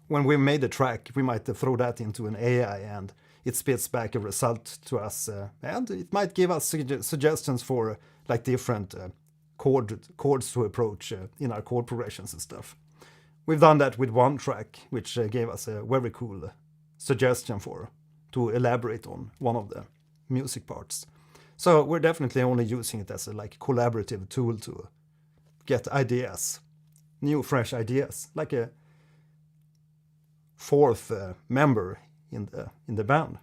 when we made the track, we might throw that into an AI and it spits back a result to us, and it might give us suggestions for like different chords to approach in our chord progressions and stuff. We've done that with one track, which gave us a very cool suggestion to elaborate on one of the music parts. So we're definitely only using it as a like collaborative tool to get ideas, new fresh ideas, like a 4th member in the band.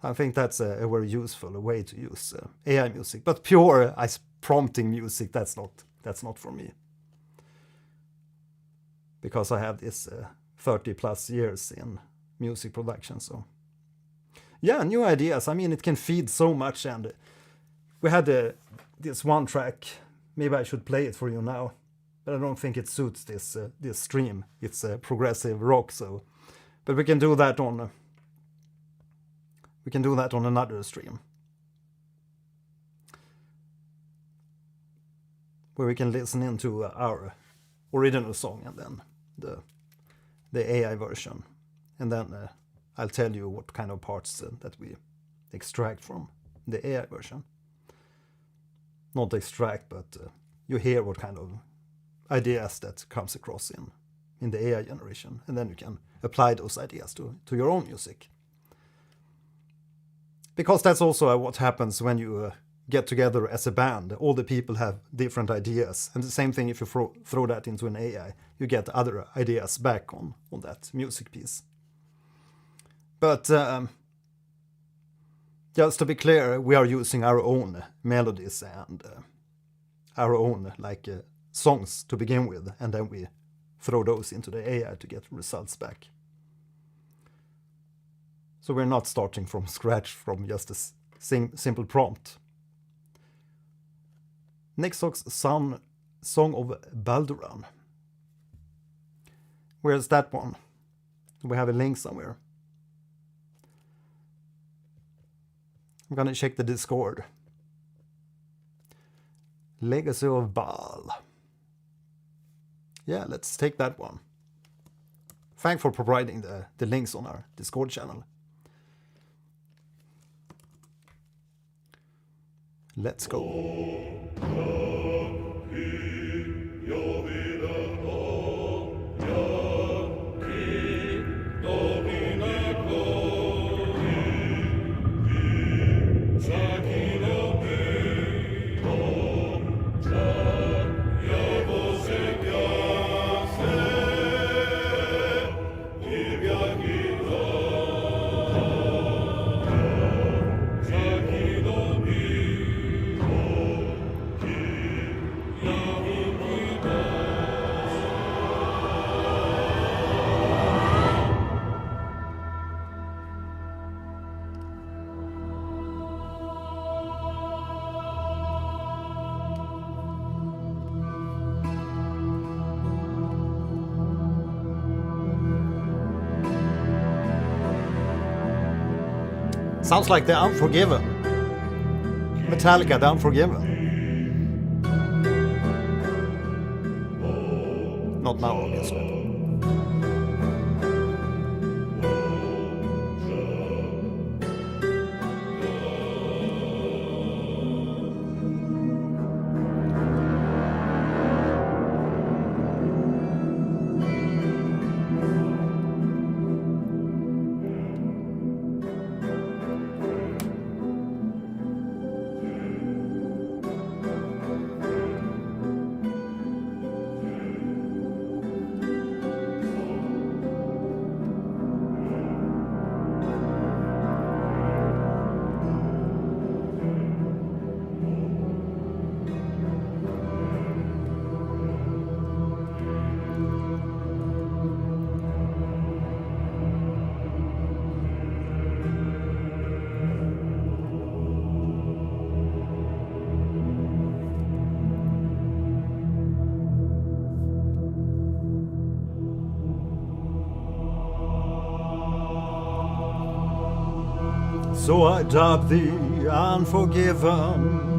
I think that's a very useful way to use AI music, but pure prompting music, that's not for me, because I have this 30 plus years in music production. So yeah, new ideas. I mean, it can feed so much, and we had this one track. Maybe I should play it for you now, but I don't think it suits this stream. It's progressive rock, so. But we can do that on. We can do that on another stream, where we can listen into our original song and then the AI version, and then I'll tell you what kind of parts that we extract from the AI version. Not extract, but you hear what kind of ideas that comes across in the AI generation, and then you can apply those ideas to your own music. Because that's also what happens when you get together as a band. All the people have different ideas, and the same thing if you throw that into an AI, you get other ideas back on that music piece. But just to be clear, we are using our own melodies and our own like songs to begin with, and then we throw those into the AI to get results back. So we're not starting from scratch from just a simple prompt. Next song of Balduran. Where's that one? Do we have a link somewhere? I'm gonna check the Discord. Legacy of Bhaal. Yeah, let's take that one. Thanks for providing the links on our Discord channel. Let's go. Sounds like The Unforgiven. Metallica, The Unforgiven. Not now, obviously. So I dub thee Unforgiven.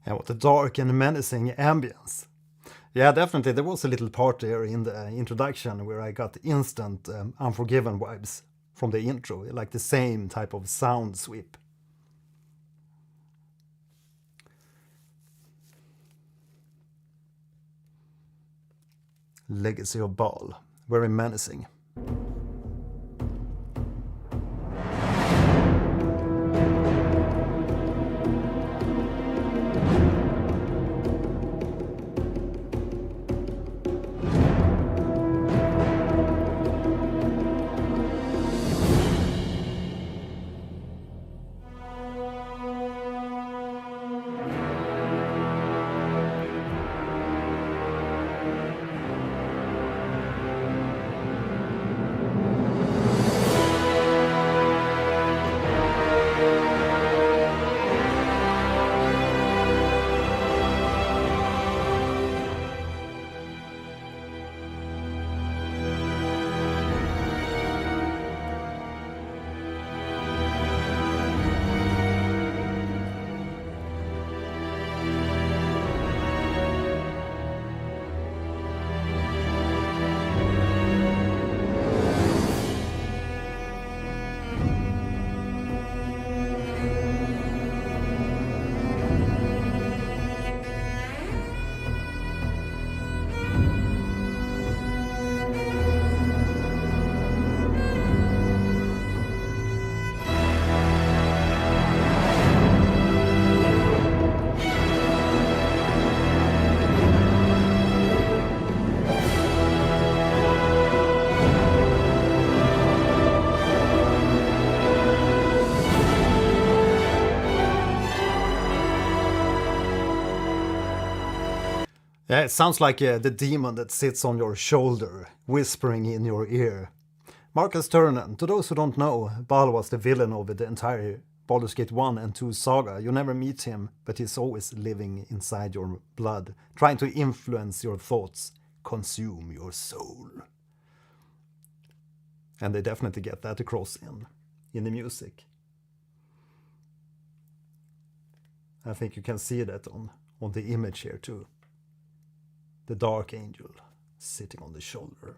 And what a dark and menacing ambience. Yeah, definitely, there was a little part there in the introduction where I got instant Unforgiven vibes from the intro, like the same type of sound sweep. Legacy of Bhaal, very menacing. Yeah, it sounds like the demon that sits on your shoulder, whispering in your ear. Marcus Turnen, to those who don't know, Bhaal was the villain of the entire Baldur's Gate 1 and 2 saga. You never meet him, but he's always living inside your blood, trying to influence your thoughts, consume your soul. And they definitely get that across in the music. I think you can see that on the image here too. The Dark Angel sitting on the shoulder.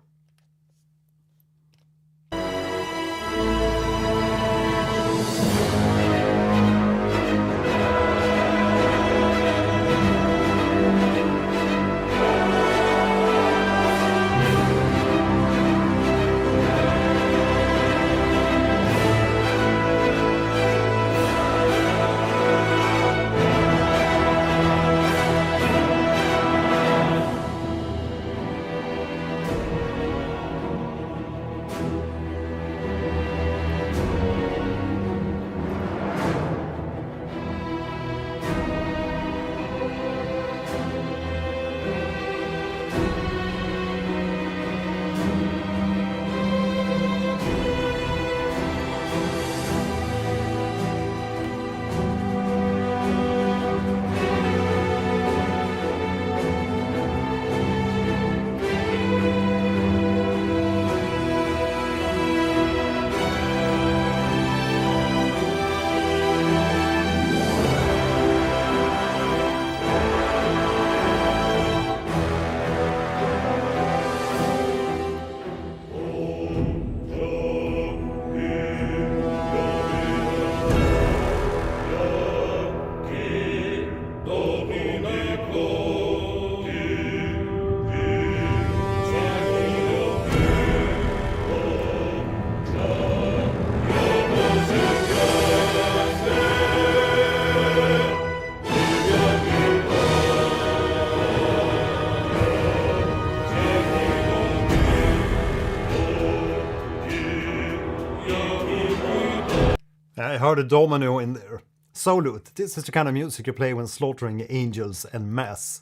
I heard a domino in there. Solute, this is the kind of music you play when slaughtering angels en masse.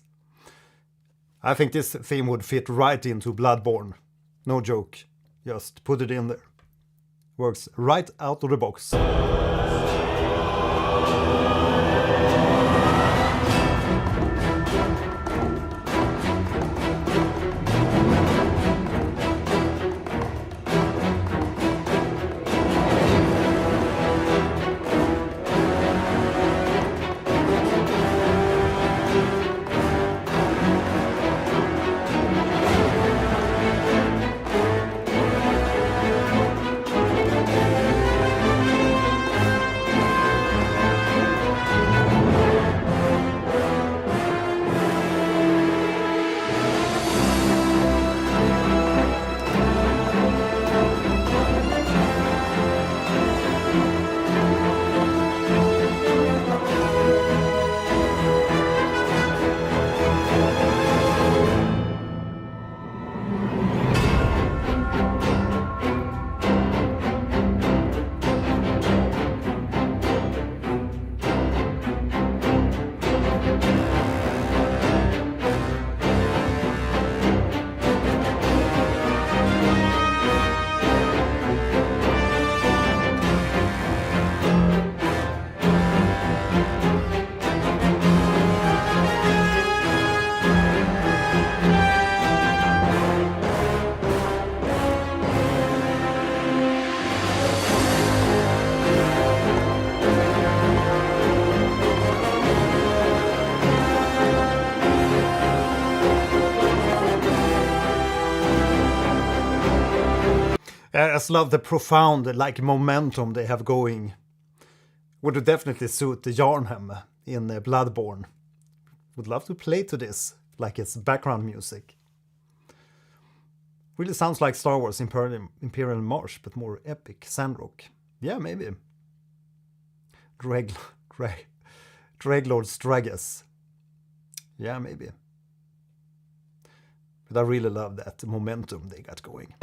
I think this theme would fit right into Bloodborne. No joke. Just put it in there. Works right out of the box. I just love the profound momentum they have going. Would definitely suit the Yarnhem in Bloodborne. Would love to play to this, like it's background music. Really sounds like Star Wars Imperial March, but more epic. Sandrock. Yeah, maybe. Dreglord Stragus. Yeah, maybe. But I really love that momentum they got going.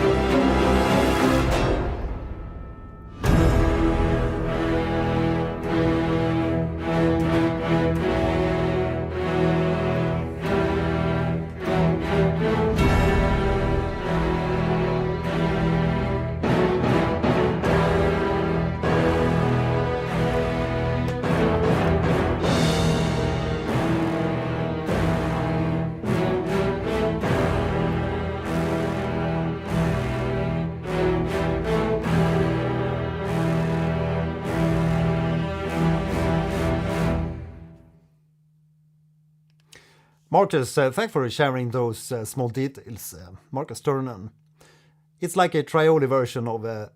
Marcus, thanks for sharing those small details, Marcus Turnen. It's like a Trioli version of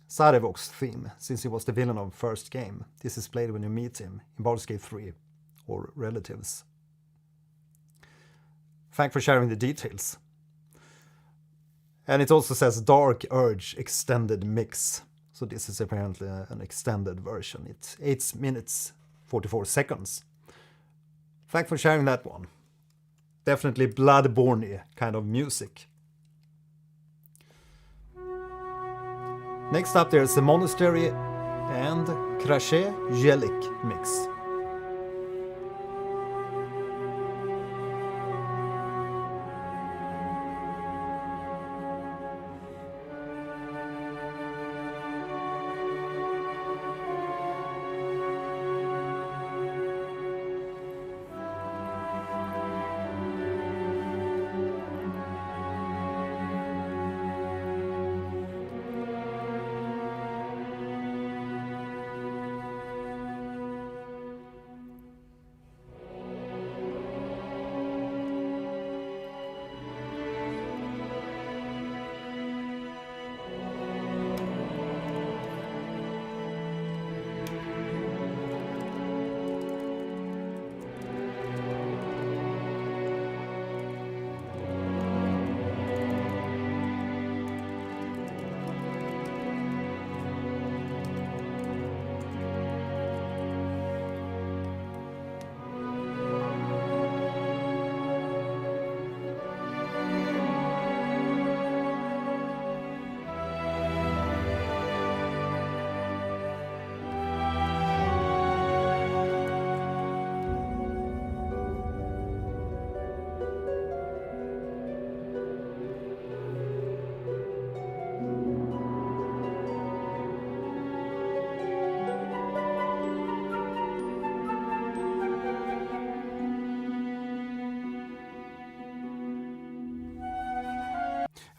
Sarevok's theme, since he was the villain of first game. This is played when you meet him in Baldur's Gate 3, or relatives. Thanks for sharing the details. And it also says Dark Urge Extended Mix. So this is apparently an extended version. It's 8 minutes, 44 seconds. Thanks for sharing that one. Definitely Bloodborne kind of music. Next up there's the Monastery and Crèche Jellic mix.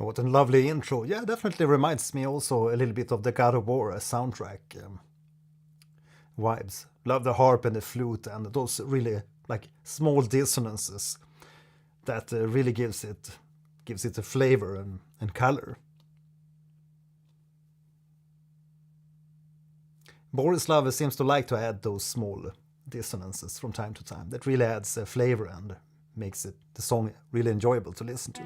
what a lovely intro. Yeah, definitely reminds me also a little bit of the God of War soundtrack vibes. Love the harp and the flute and those really like small dissonances that really gives it a flavor and color. Borislav seems to like to add those small dissonances from time to time. That really adds flavor and makes the song really enjoyable to listen to.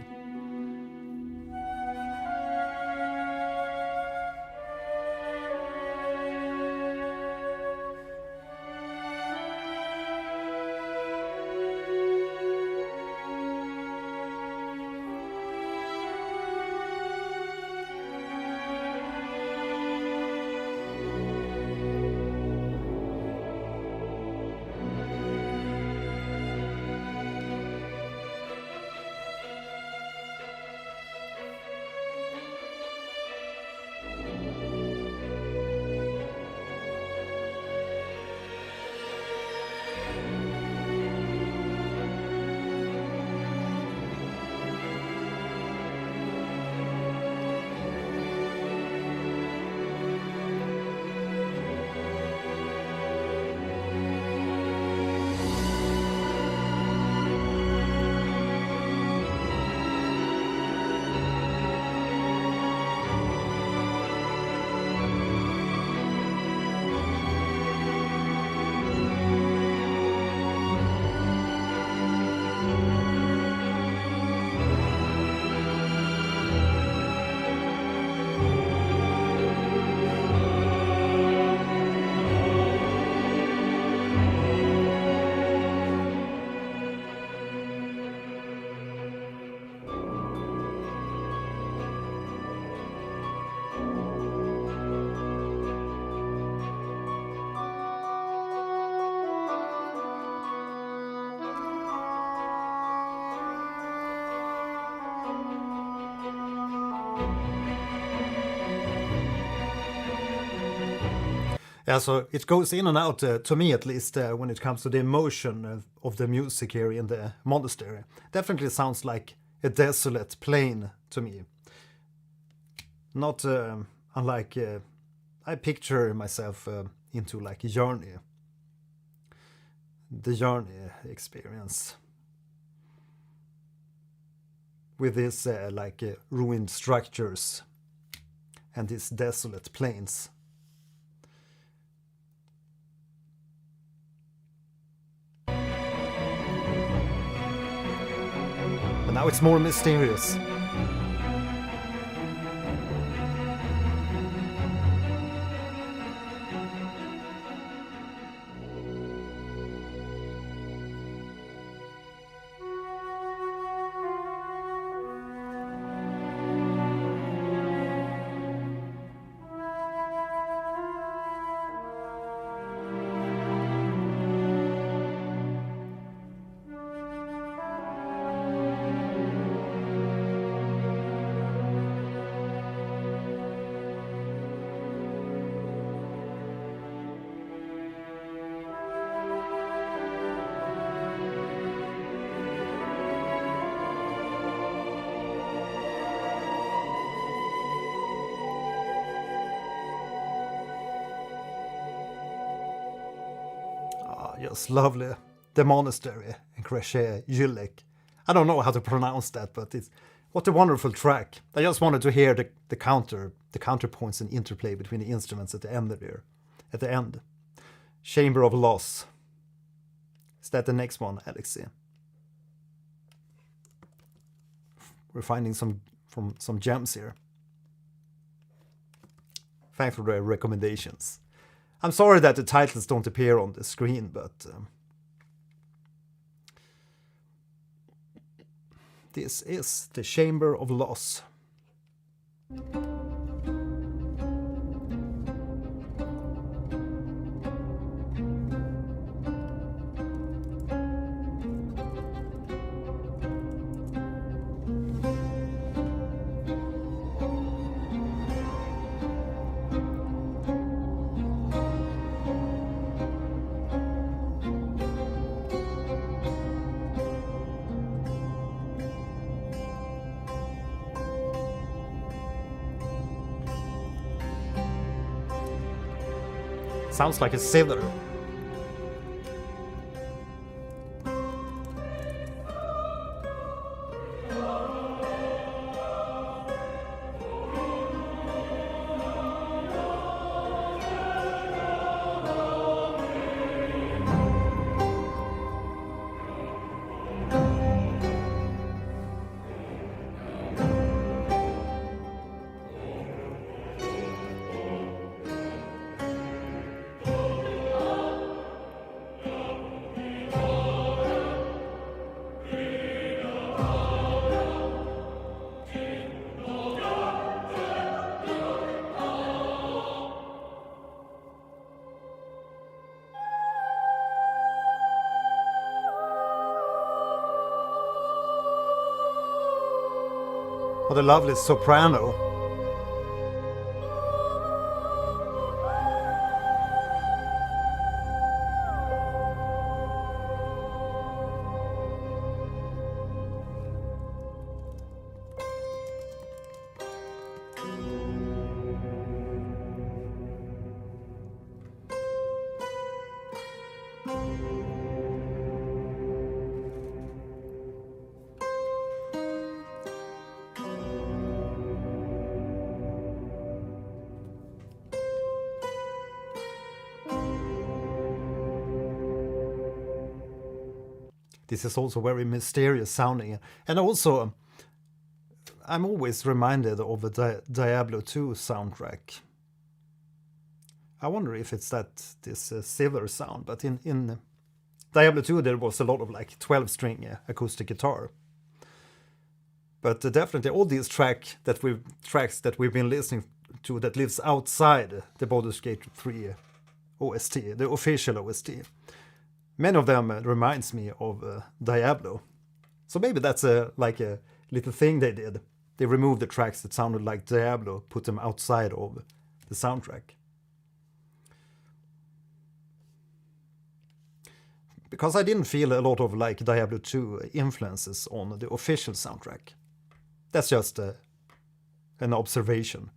Yeah, so it goes in and out, to me at least, when it comes to the emotion of the music here in the monastery. Definitely sounds like a desolate plain to me. Not unlike I picture myself into like a journey. The journey experience. With these ruined structures and these desolate plains. But now it's more mysterious. Yes, lovely. The Monastery and Crèche Yllek. I don't know how to pronounce that, but what a wonderful track. I just wanted to hear the counterpoints and interplay between the instruments at the end there. At the end. Chamber of Loss. Is that the next one, Alexi? We're finding some gems here. Thanks for the recommendations. I'm sorry that the titles don't appear on the screen, but this is the Chamber of Loss. Sounds like a zither. What a lovely soprano. This is also very mysterious sounding. And also, I'm always reminded of the Diablo 2 soundtrack. I wonder if it's this silver sound, but in Diablo 2 there was a lot of like 12-string acoustic guitar. But definitely all these tracks that we've been listening to that lives outside the Baldur's Gate 3 OST, the official OST. Many of them reminds me of Diablo. So maybe that's like a little thing they did. They removed the tracks that sounded like Diablo, put them outside of the soundtrack. Because I didn't feel a lot of like Diablo 2 influences on the official soundtrack. That's just an observation.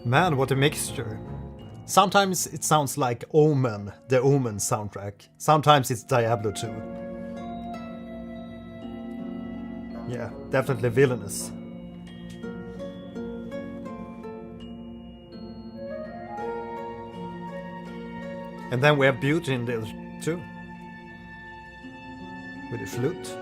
Man, what a mixture. Sometimes it sounds like Omen, the Omen soundtrack. Sometimes it's Diablo 2. Yeah, definitely villainous. And then we have beauty in there too. With the flute.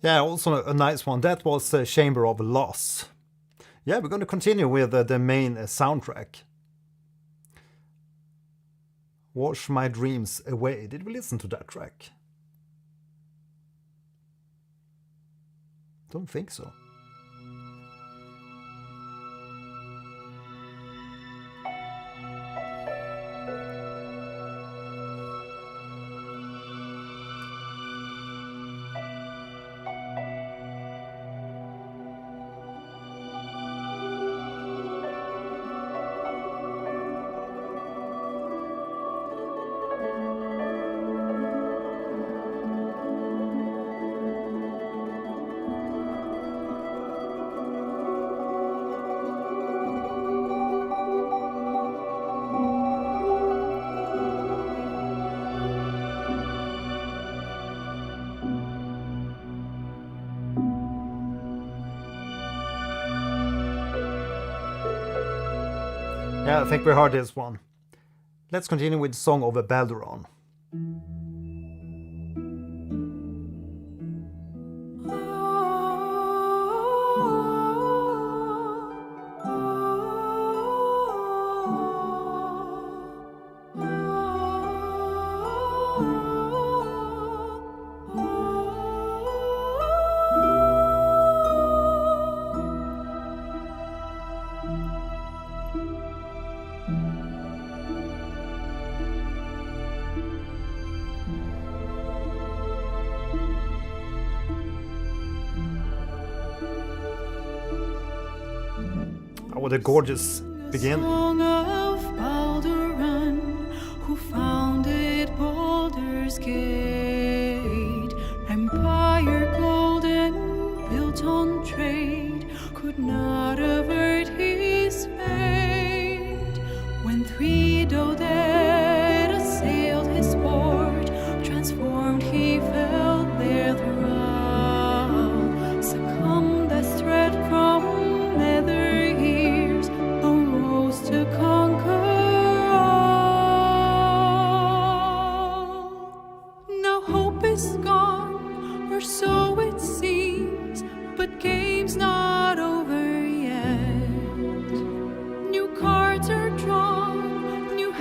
Yeah, also a nice one. That was Chamber of Loss. Yeah, we're going to continue with the main soundtrack. Wash My Dreams Away. Did we listen to that track? Don't think so. Yeah, I think we heard this one. Let's continue with Song of Balduran. What a gorgeous beginning.
Song of Balduran, who founded Baldur's Gate. Empire golden, built on trade, could not avert his fate. When three Doded assailed his port, transformed he fell there thrall. Succumbed as threat from Nether Years, arose to conquer all. Now hope is gone, or so it seems, but game's not over yet. New cards are drawn, new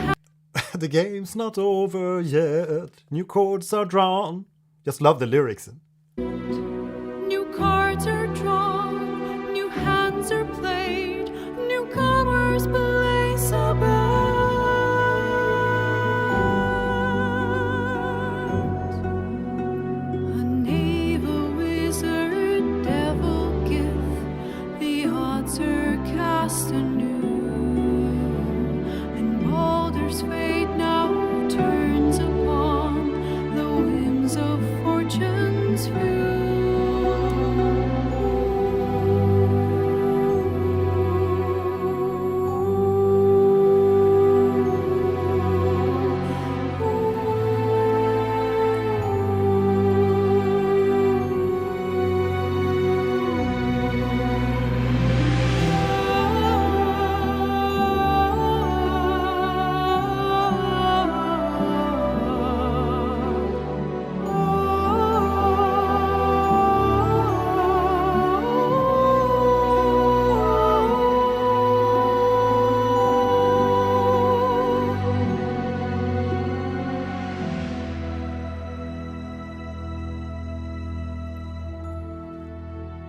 The game's not over yet. New chords are drawn. Just love the lyrics.
new cards are drawn, new hands are played, newcomers blaze about. A knave, a wizard, devil gift, the odds are cast anew, and Baldur's fate now turns upon the whims of fortune's view.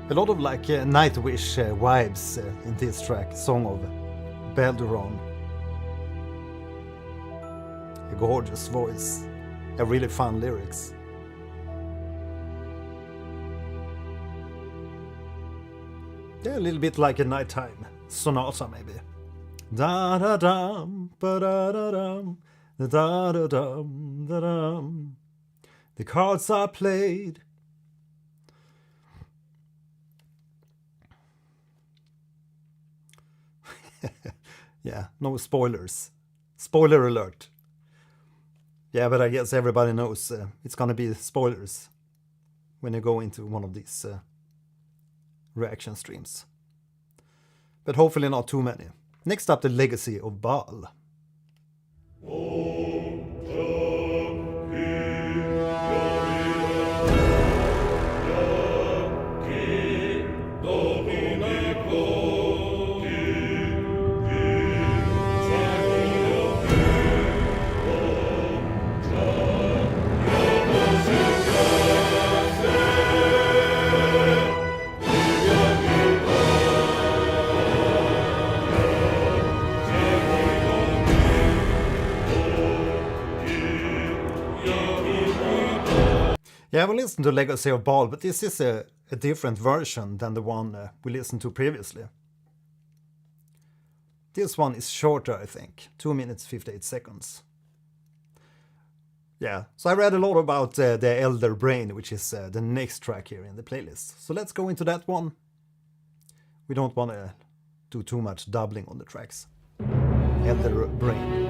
A lot of like Nightwish vibes in this track, Song of Balduran. A gorgeous voice, a really fun lyrics. Yeah, a little bit like a nighttime sonata maybe. Da da dum, ba da da dum, da da da dum, da dum. The cards are played. Yeah, no spoilers. Spoiler alert. Yeah, but I guess everybody knows it's gonna be spoilers when you go into one of these reaction streams. But hopefully not too many. Next up, the Legacy of Bhaal. Yeah, we listened to Legacy of Bhaal, but this is a different version than the one we listened to previously. This one is shorter, I think. 2 minutes 58 seconds. Yeah, so I read a lot about the Elder Brain, which is the next track here in the playlist. So let's go into that one. We don't want to do too much doubling on the tracks. Elder Brain.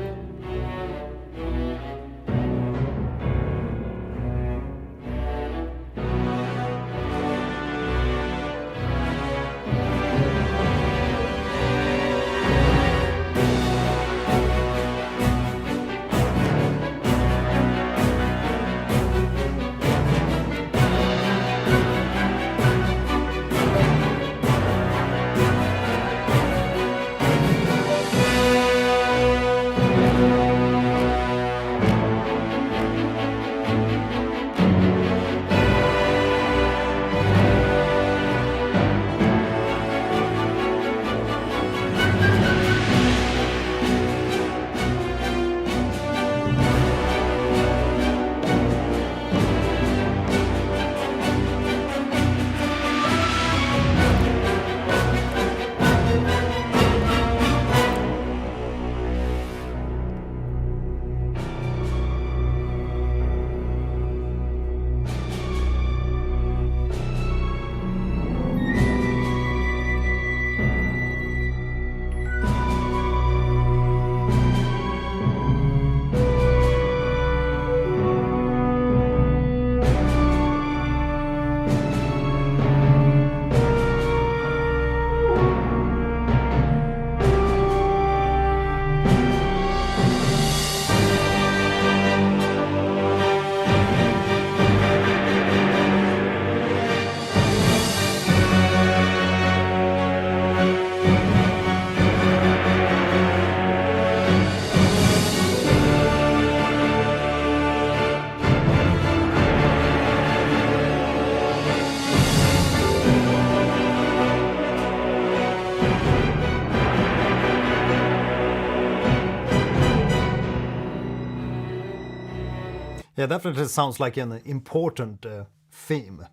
Yeah, definitely sounds like an important theme.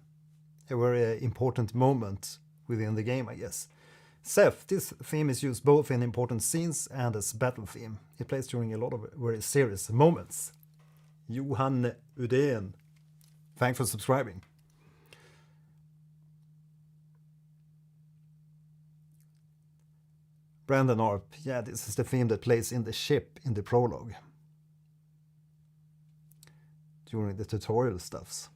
A very important moment within the game, I guess. Seth, this theme is used both in important scenes and as battle theme. It plays during a lot of very serious moments. Johan Udén, thanks for subscribing. Brandon Arp, yeah, this is the theme that plays in the ship in the prologue. During the tutorial stuffs.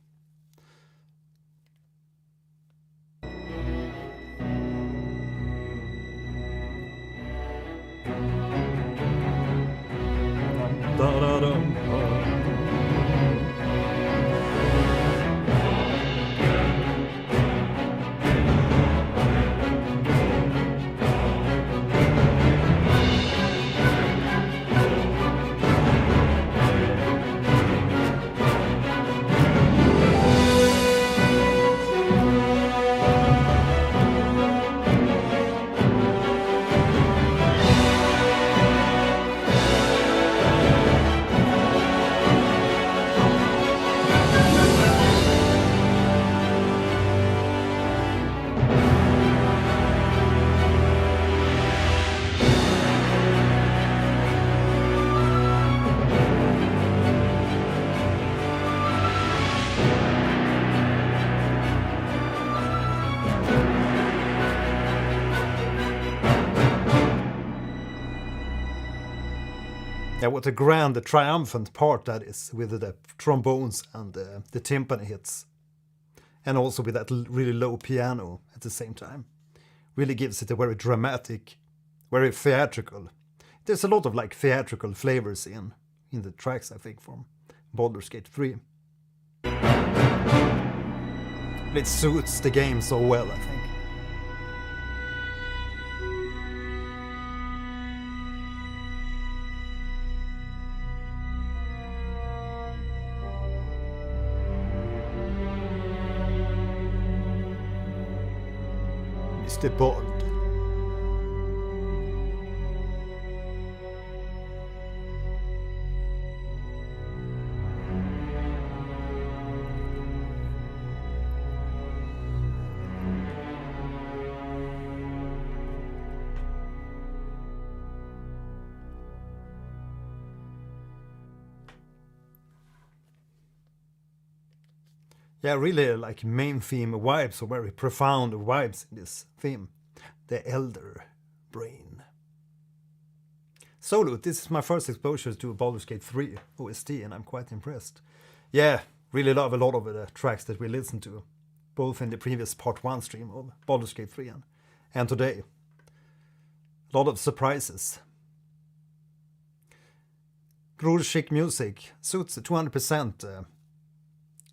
Yeah, what a grand, triumphant part that is with the trombones and the timpani hits. And also with that really low piano at the same time. Really gives it a very dramatic, very theatrical. There's a lot of like theatrical flavors in the tracks, I think, from Baldur's Gate 3. It suits the game so well, I think. Mr. Bond. Yeah, really like main theme vibes, or very profound vibes in this theme. The Elder Brain. Solo, this is my first exposure to Baldur's Gate 3 OST, and I'm quite impressed. Yeah, really love a lot of the tracks that we listened to, both in the previous Part 1 stream of Baldur's Gate 3 and today. A lot of surprises. Grudge music suits 200%,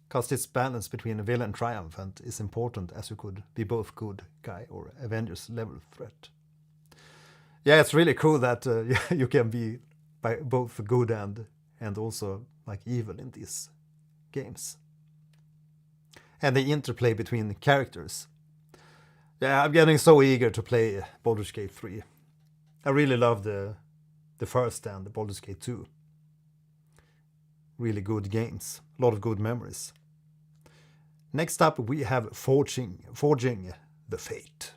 cause this balance between villain and triumphant is important, as you could be both good guy or Avengers level threat. Yeah, it's really cool that you can be both good and also like evil in these games. And the interplay between the characters. Yeah, I'm getting so eager to play Baldur's Gate 3. I really love the first and the Baldur's Gate 2. Really good games, a lot of good memories. Next up we have Forging the Fate.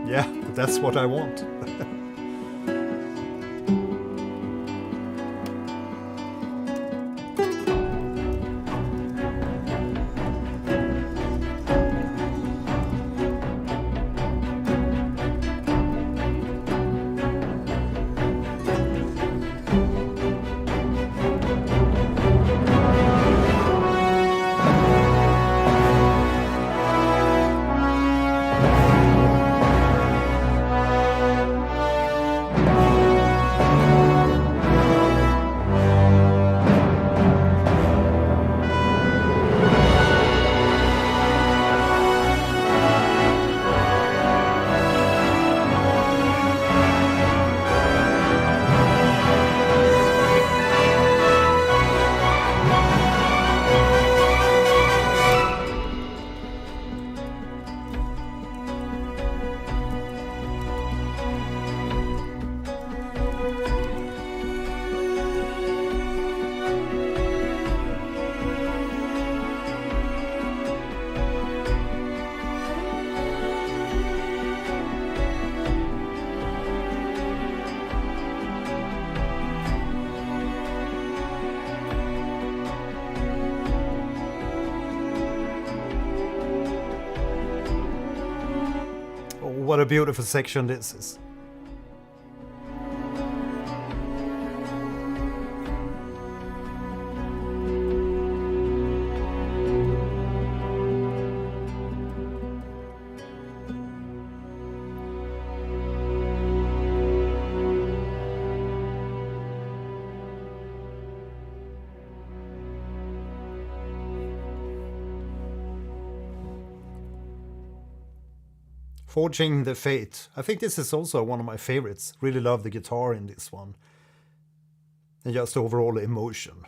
Yeah, that's what I want. What a beautiful section this is. Forging the Fate. I think this is also one of my favorites. Really love the guitar in this one. And just overall emotion.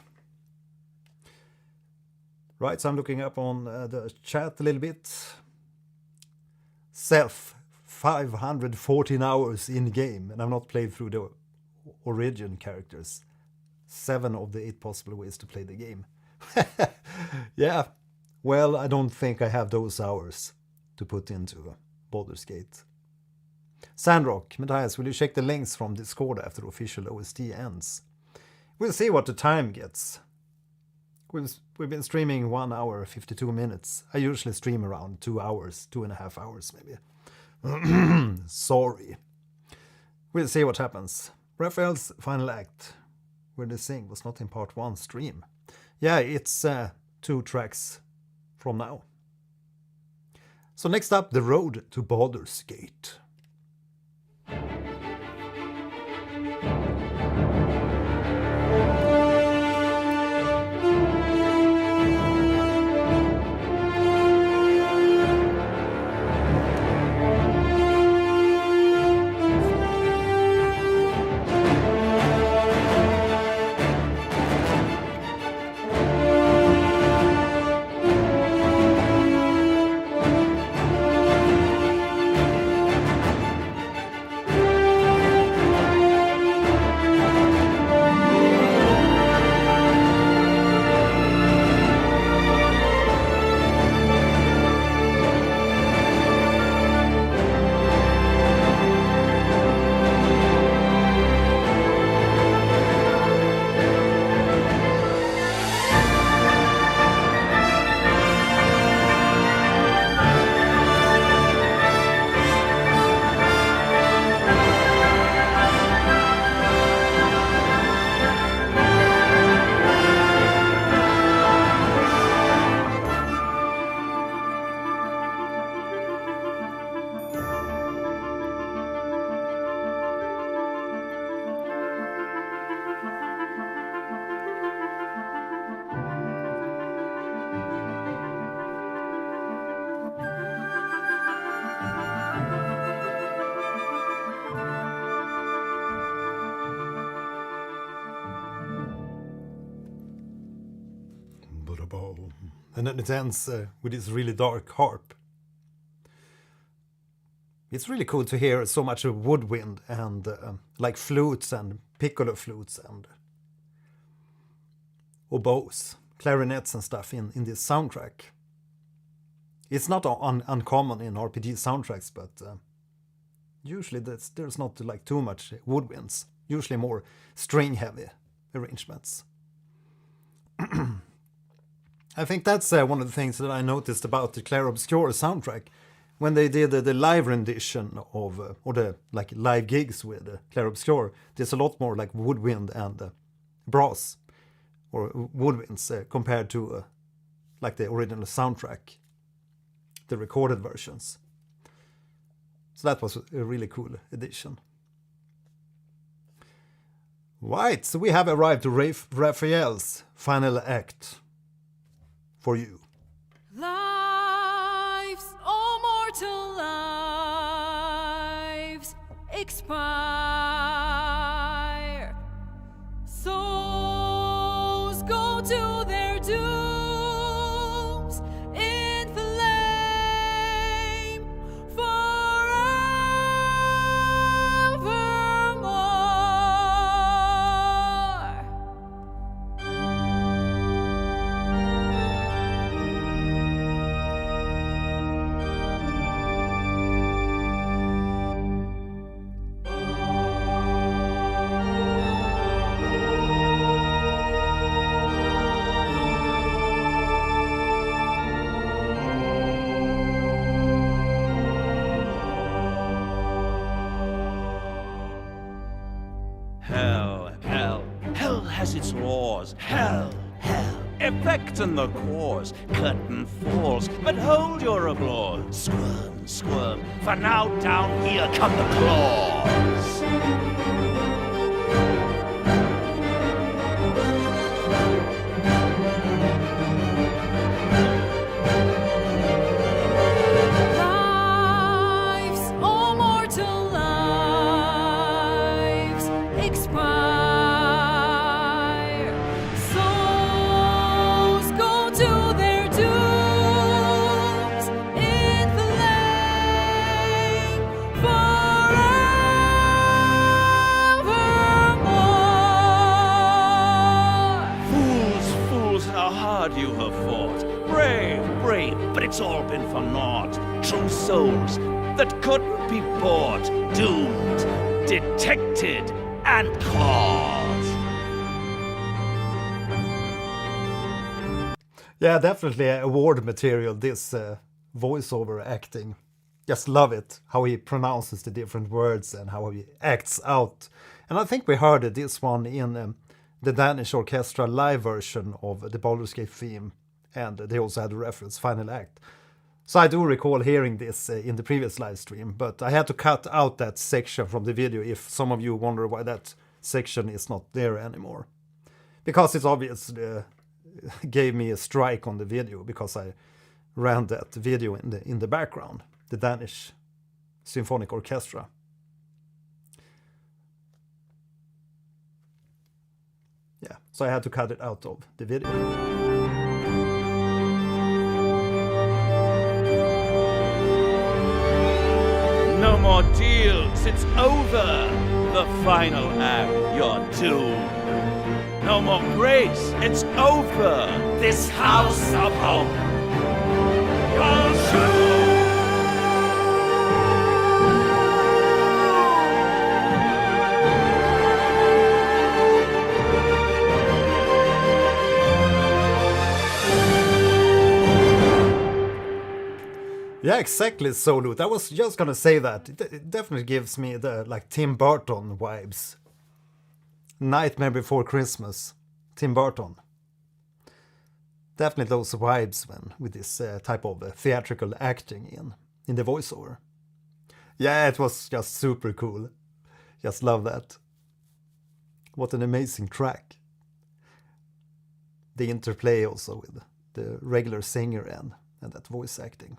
Right, so I'm looking up on the chat a little bit. Self, 514 hours in game, and I've not played through the origin characters. 7 of the 8 possible ways to play the game. Yeah, well, I don't think I have those hours to put into Baldur's Gate. Sandrock, Mattias, will you check the links from Discord after the official OST ends? We'll see what the time gets. We've been streaming 1 hour, 52 minutes. I usually stream around 2 hours, 2.5 hours maybe. Sorry. We'll see what happens. Raphael's final act, where the sing was not in part 1 stream. Yeah, it's 2 tracks from now. So next up, the road to Baldur's Gate. And then it ends with this really dark harp. It's really cool to hear so much of woodwind and like flutes and piccolo flutes and oboes, clarinets and stuff in this soundtrack. It's not uncommon in RPG soundtracks, but usually there's not like too much woodwinds. Usually more string-heavy arrangements. I think that's one of the things that I noticed about the Clair Obscure soundtrack. When they did the live rendition of, or the like live gigs with Clair Obscure, there's a lot more like woodwind and brass, or woodwinds compared to like the original soundtrack, the recorded versions. So that was a really cool addition. Right, so we have arrived to Raphael's final act for you.
Lives, all mortal lives, expire. Souls go to their dooms in flame forevermore.
Hell has its laws. Hell. Effect and the cause. Curtain falls, but hold your applause. Squirm, for now down here come the claws.
Lives, all mortal lives, expire. Souls go to their dooms in flame forevermore.
Fools, how hard you have fought. Brave, but it's all been for naught. True souls that couldn't be bought. Doomed, detected, and caught.
Yeah, definitely award material, this voiceover acting. Just love it, how he pronounces the different words and how he acts out. And I think we heard this one in the Danish Orchestra live version of the Baldur's Gate theme, and they also had a reference final act. So I do recall hearing this in the previous live stream, but I had to cut out that section from the video if some of you wonder why that section is not there anymore. Because it's obviously gave me a strike on the video because I ran that video in the background, the Danish Symphonic Orchestra. Yeah, so I had to cut it out of the video.
No more deals, it's over. The final act, you're doomed. No more grace, it's over. This house of hope, you're doomed.
Yeah, exactly, Solut. I was just gonna say that. It definitely gives me the like Tim Burton vibes. Nightmare Before Christmas, Tim Burton. Definitely those vibes with this type of theatrical acting in the voiceover. Yeah, it was just super cool. Just love that. What an amazing track. The interplay also with the regular singer and that voice acting.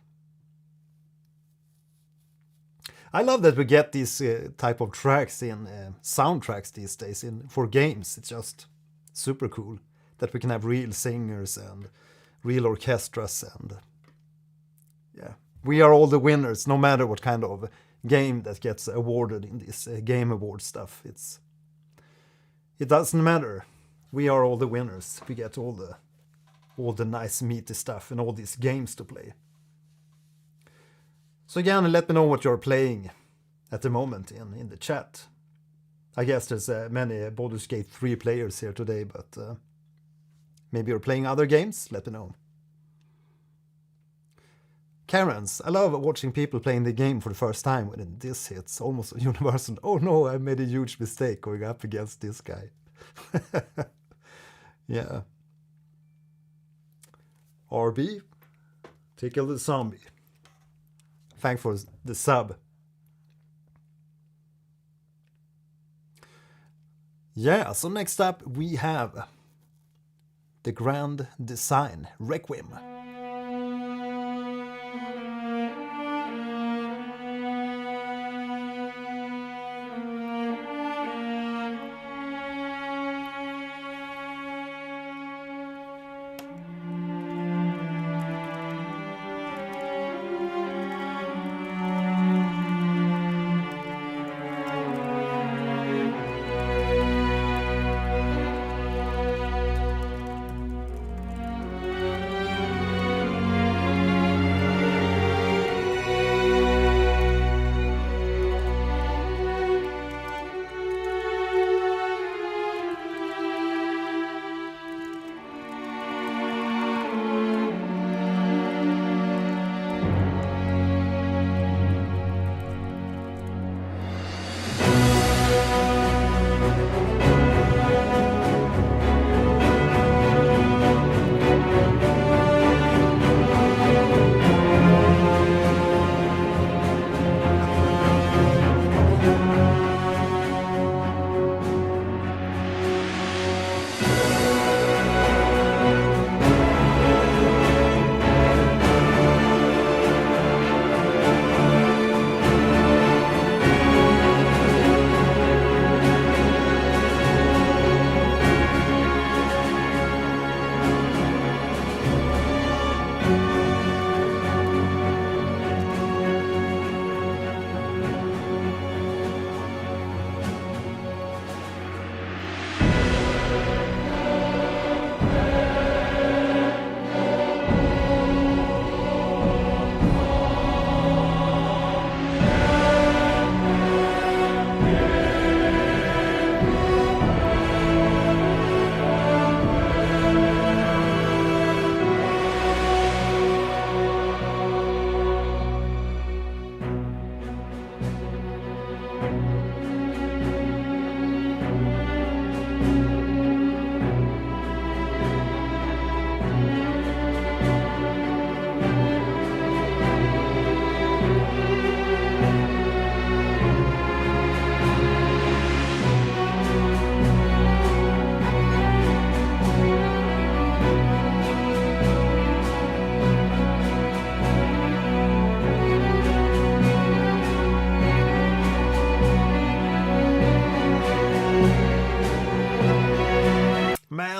I love that we get these type of tracks in soundtracks these days for games. It's just super cool. that we can have real singers and real orchestras, and yeah, we are all the winners, no matter what kind of game that gets awarded in this game award stuff. It doesn't matter. We are all the winners. We get all the nice meaty stuff and all these games to play. So again, let me know what you're playing at the moment in the chat. I guess there's many Baldur's Gate 3 players here today, but maybe you're playing other games? Let me know. Karen's, I love watching people playing the game for the first time when this hits. Almost universal. Oh no, I made a huge mistake going up against this guy. Yeah. RB, tickle the zombie. Thanks for the sub. Yeah, so next up we have the Grand Design Requiem.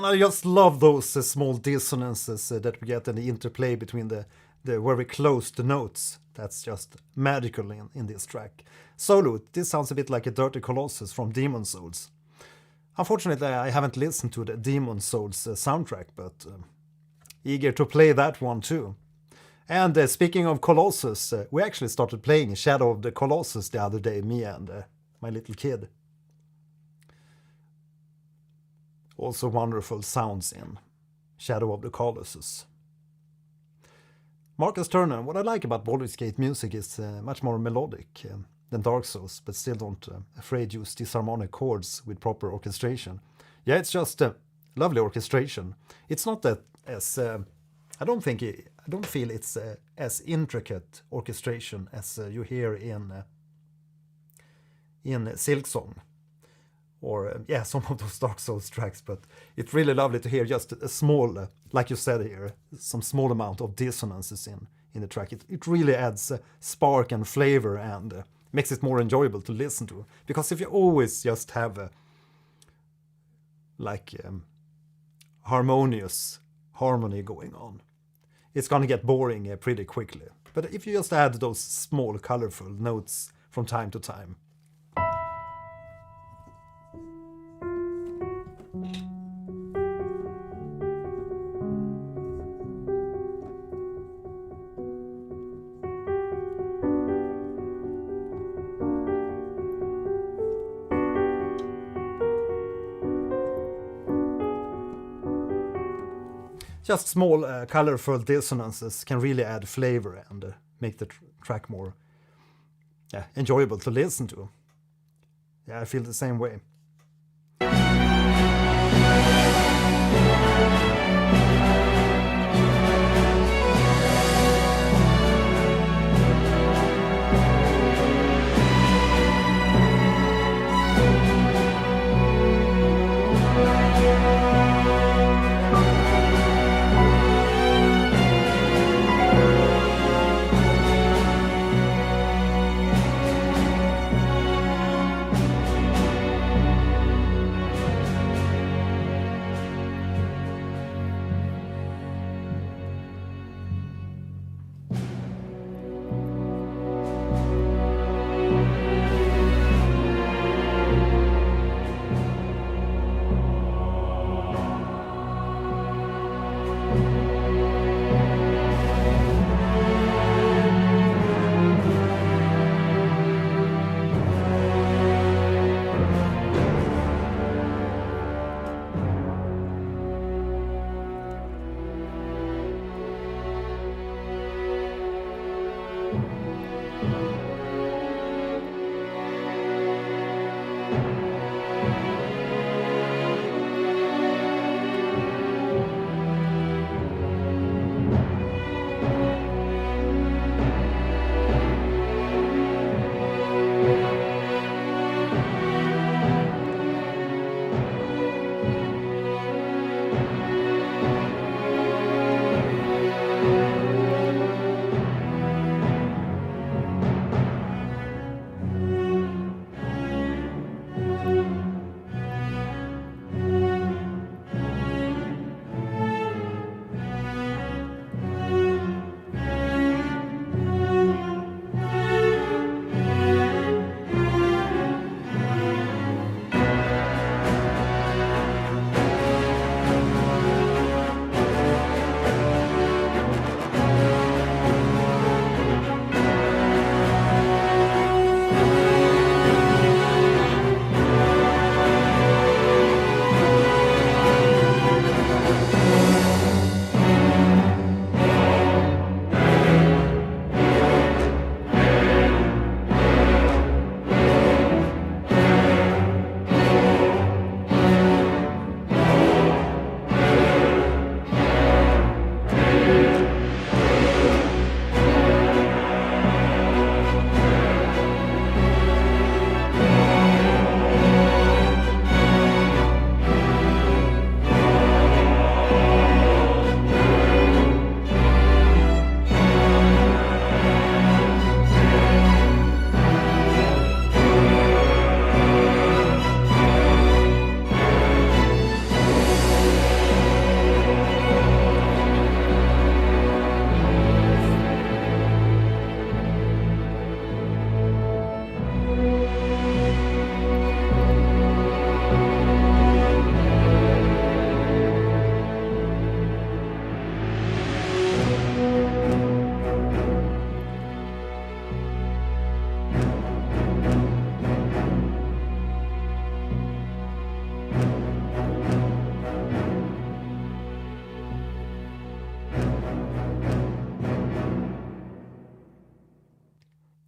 I just love those small dissonances that we get in the interplay between the very close to notes. That's just magical in this track. Solo, this sounds a bit like a Dirty Colossus from Demon Souls. Unfortunately, I haven't listened to the Demon Souls soundtrack, but eager to play that one too. And speaking of Colossus, we actually started playing Shadow of the Colossus the other day, me and my little kid. Also wonderful sounds in Shadow of the Colossus. Marcus Turner, what I like about Baldur's Gate music is much more melodic than Dark Souls, but still don't afraid use disharmonic chords with proper orchestration. Yeah, it's just lovely orchestration. It's not that as I don't feel it's as intricate orchestration as you hear in Silksong. Or, some of those Dark Souls tracks, but it's really lovely to hear just a small, like you said here, some small amount of dissonances in the track. It really adds spark and flavor and makes it more enjoyable to listen to. Because if you always just have harmonious harmony going on. It's gonna get boring pretty quickly. But if you just add those small colorful notes from time to time. Just small colorful dissonances can really add flavor and make the track more enjoyable to listen to. Yeah, I feel the same way.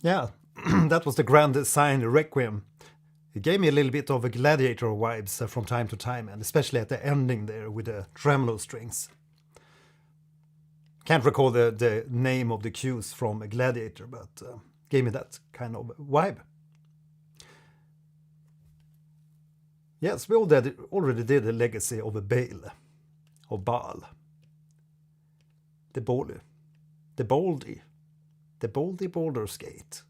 Yeah, that was the grand design Requiem. It gave me a little bit of a Gladiator vibes from time to time, and especially at the ending there with the tremolo strings. Can't recall the name of the cues from a Gladiator, but gave me that kind of vibe. Yes, we already did a legacy of a Bhaal, of Bhaal. The Baldy, the Baldur's Gate.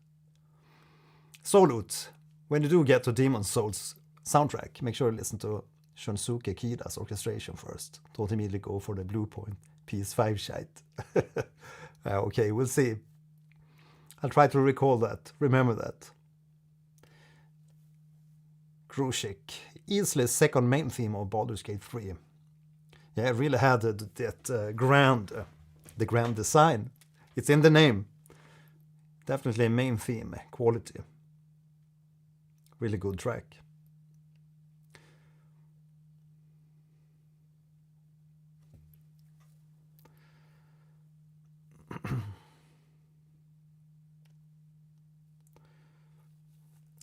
Solute, when you do get to Demon's Souls soundtrack, make sure you listen to Shunsuke Kida's orchestration first. Don't immediately go for the Blue Point PS5 shite. Okay, we'll see. I'll try to recall that, remember that. Krushik, easily second main theme of Baldur's Gate 3. Yeah, it really had that the grand design. It's in the name. Definitely a main theme, quality. Really good track.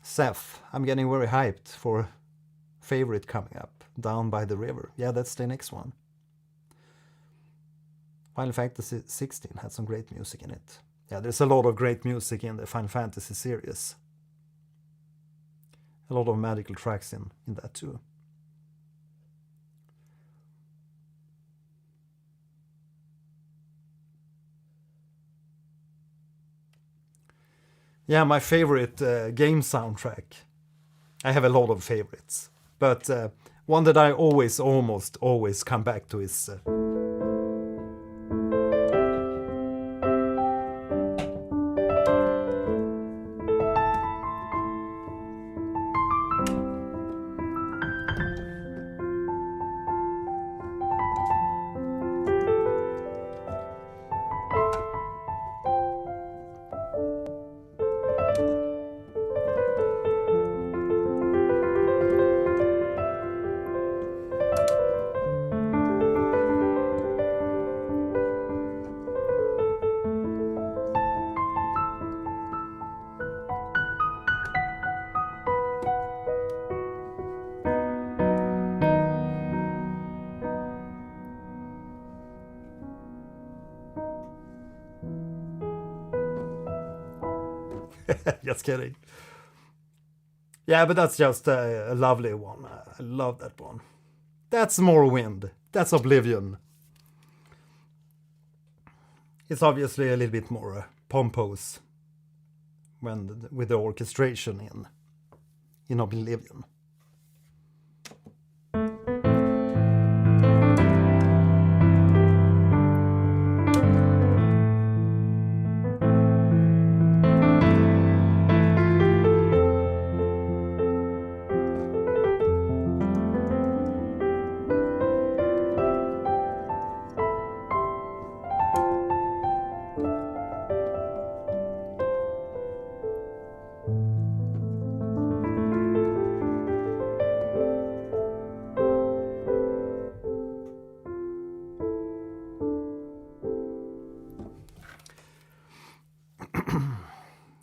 Seth, I'm getting very hyped for favorite coming up, Down by the River. Yeah, that's the next one. Final Fantasy 16 had some great music in it. Yeah, there's a lot of great music in the Final Fantasy series. A lot of magical tracks in that too. Yeah, my favorite game soundtrack. I have a lot of favorites, but one that I almost always come back to is just kidding. Yeah, but that's just a lovely one. I love that one. That's Morrowind. That's Oblivion. It's obviously a little bit more pompous with the orchestration in Oblivion.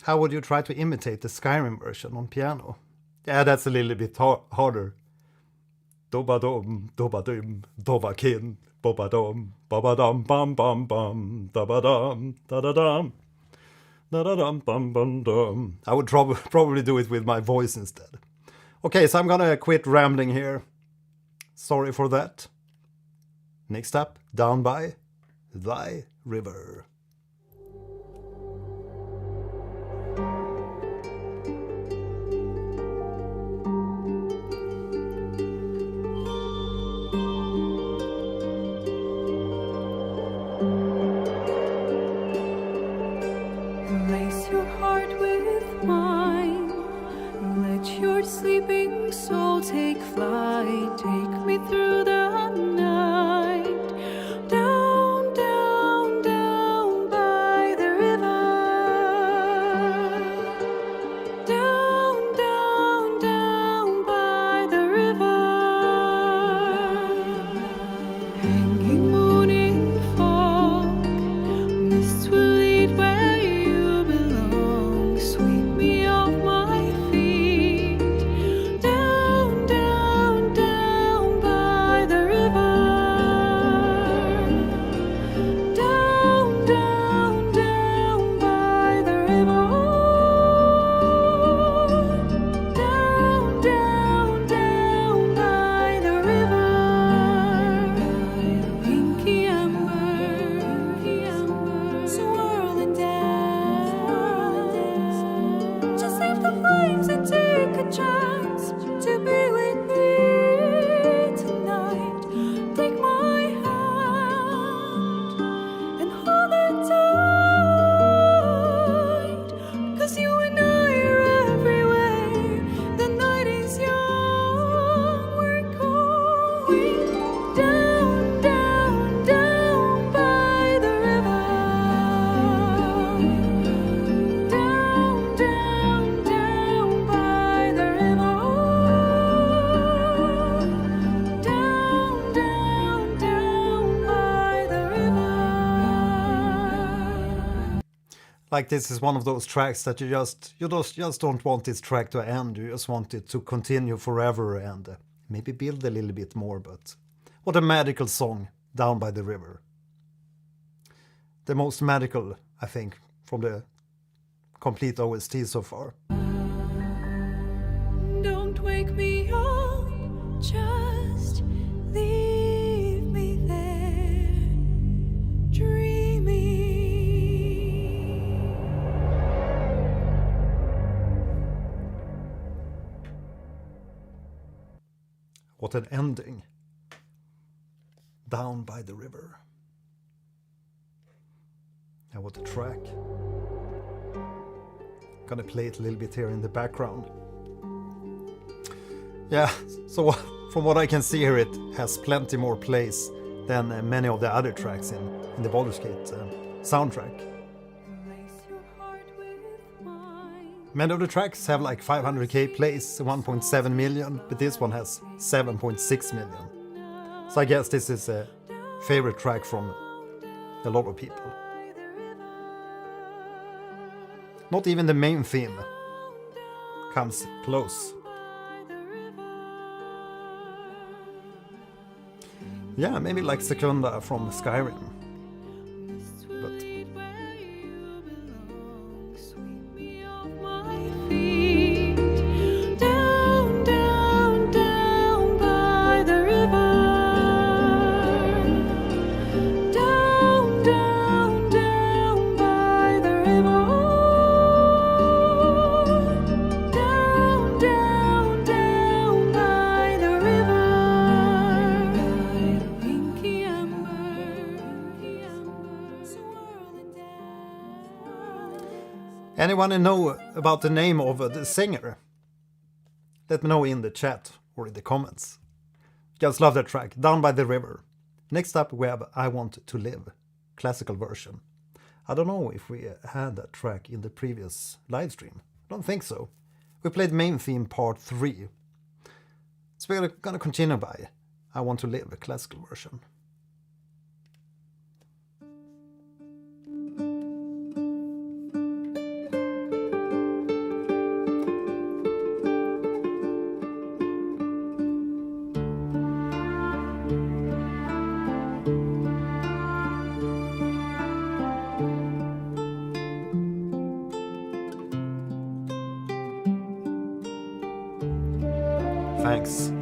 How would you try to imitate the Skyrim version on piano? Yeah, that's a little bit harder. Dobadom, dobadum, dobakin, bobadom, bobadom, bam bam bam, dobadom, dadadam, dadadam, bam bam dum. I would probably do it with my voice instead. Okay, so I'm gonna quit rambling here. Sorry for that. Next up, Down by Thy River.
Lace your heart with mine. Let your sleeping soul take flight. Take me through the night. Down, down, down
Like this is one of those tracks that you just don't want this track to end. You just want it to continue forever and maybe build a little bit more. But what a magical song, Down by the River. The most magical, I think, from the complete OST so far.
Don't wake me up, just leave me there, dreaming.
What an ending. Down by the river. And what a track. Gonna play it a little bit here in the background. Yeah, so from what I can see here, it has plenty more plays than many of the other tracks in the Baldur's Gate soundtrack. Many of the tracks have like 500k plays, 1.7 million, but this one has 7.6 million. So I guess this is a favorite track from a lot of people. Not even the main theme comes close. Yeah, maybe like Secunda from Skyrim. But
Down, down, down by the river. Down, down, down by the river. Down, down, down by the river. Inky amber, swirling down.
anyone know about the name of the singer? Let me know in the chat or in the comments. Just love that track, Down by the River. Next up we have I Want to Live, classical version. I don't know if we had that track in the previous live stream. I don't think so. We played main theme part 3. So we're gonna continue by I Want to Live, a classical version. Thanks.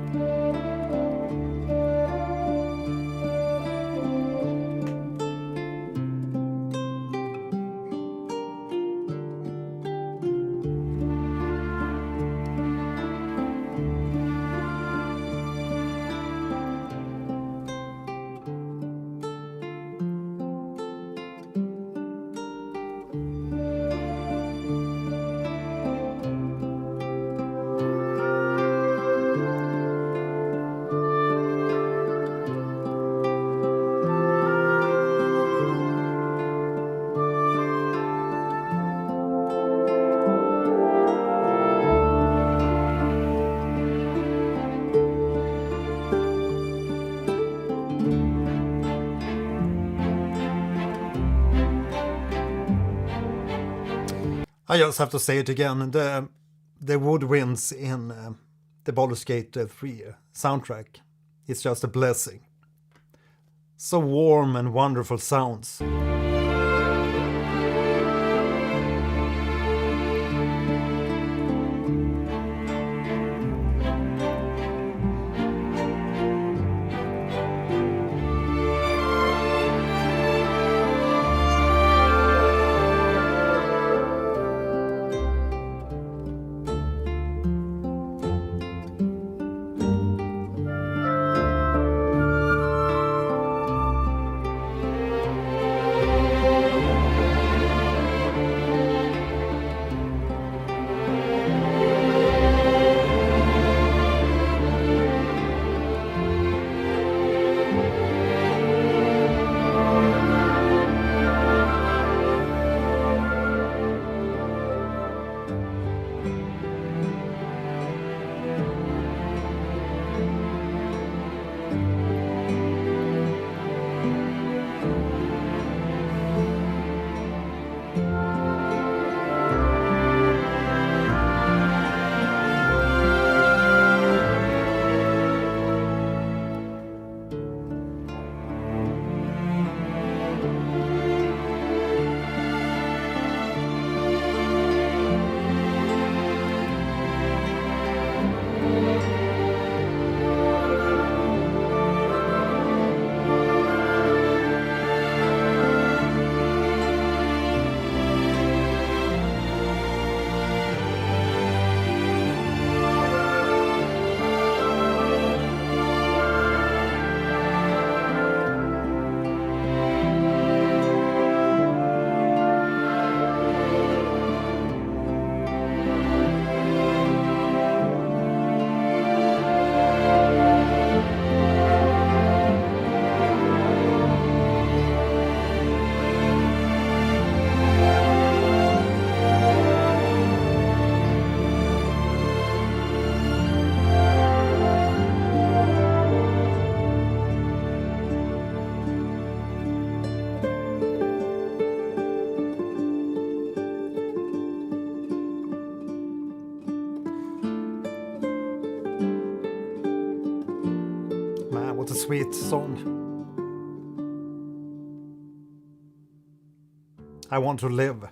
I just have to say it again, the woodwinds in the Baldur's Gate 3 soundtrack, it's just a blessing. So warm and wonderful sounds. sweet song. I want to live.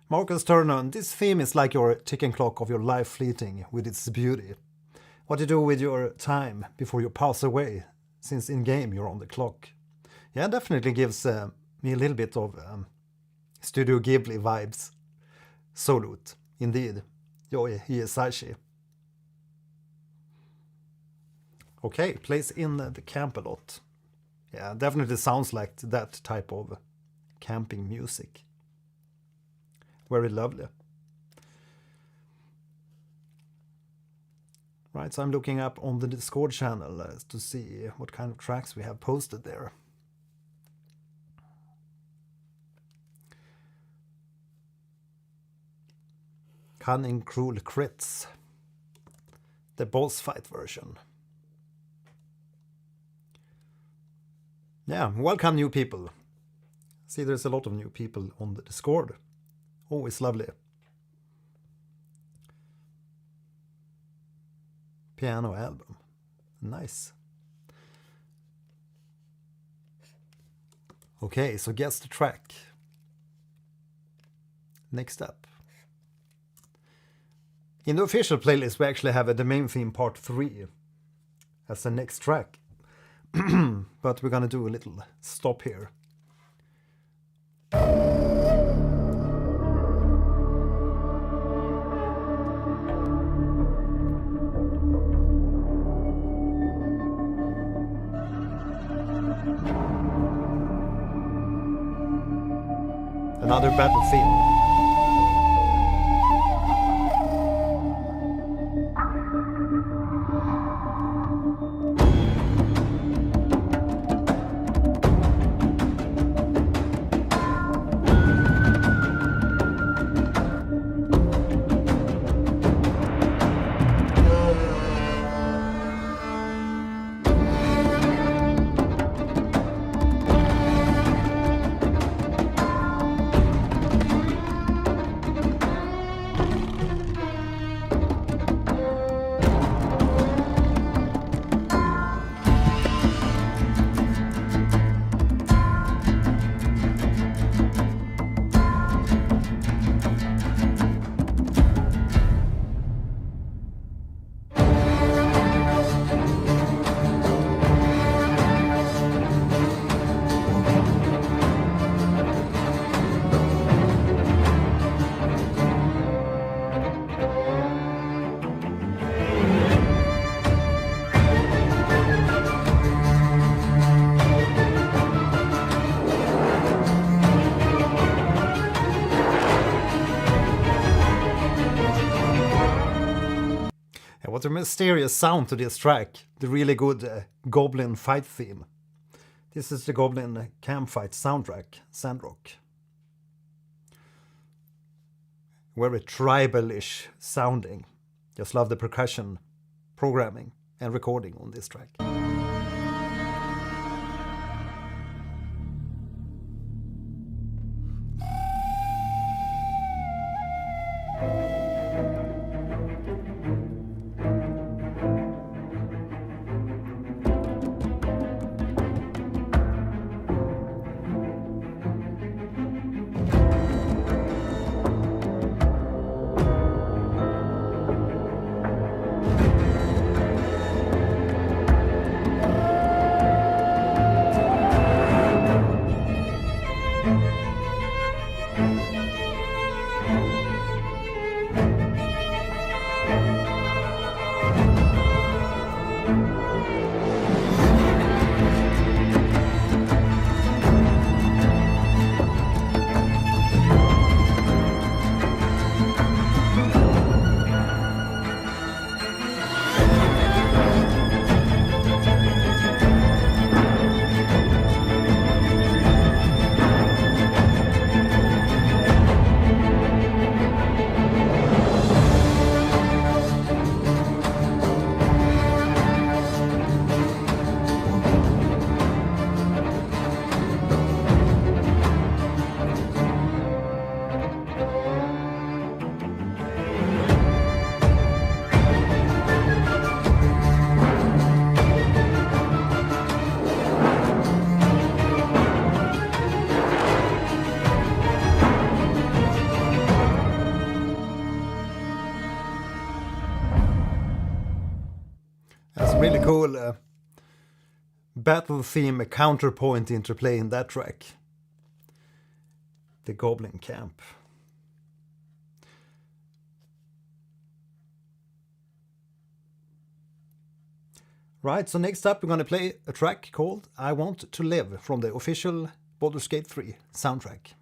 Marcus Turner, this theme is like your ticking clock of your life fleeting with its beauty. What you do with your time before you pass away, since in-game you're on the clock. Yeah, it definitely gives me a little bit of Studio Ghibli vibes. Solute, indeed. Yoi Hisashi. Okay, plays in the camp a lot. Yeah, definitely sounds like that type of camping music. Very lovely. Right, so I'm looking up on the Discord channel to see what kind of tracks we have posted there. Cunning Cruel Crits. The boss fight version. Yeah, welcome new people. See, there's a lot of new people on the Discord. Always lovely. Piano album. Nice. Okay, so guess the track. Next up. In the official playlist we actually have the main theme part 3 as the next track. But we're gonna do a little stop here. Another battle theme. What a mysterious sound to this track. The really good Goblin fight theme. This is the Goblin campfight soundtrack, Sandrock. Very tribal-ish sounding. Just love the percussion, programming and recording on this track. battle theme counterpoint interplay in that track. The Goblin camp. Right, so next up we're going to play a track called I Want to Live from the official Baldur's Gate 3 soundtrack.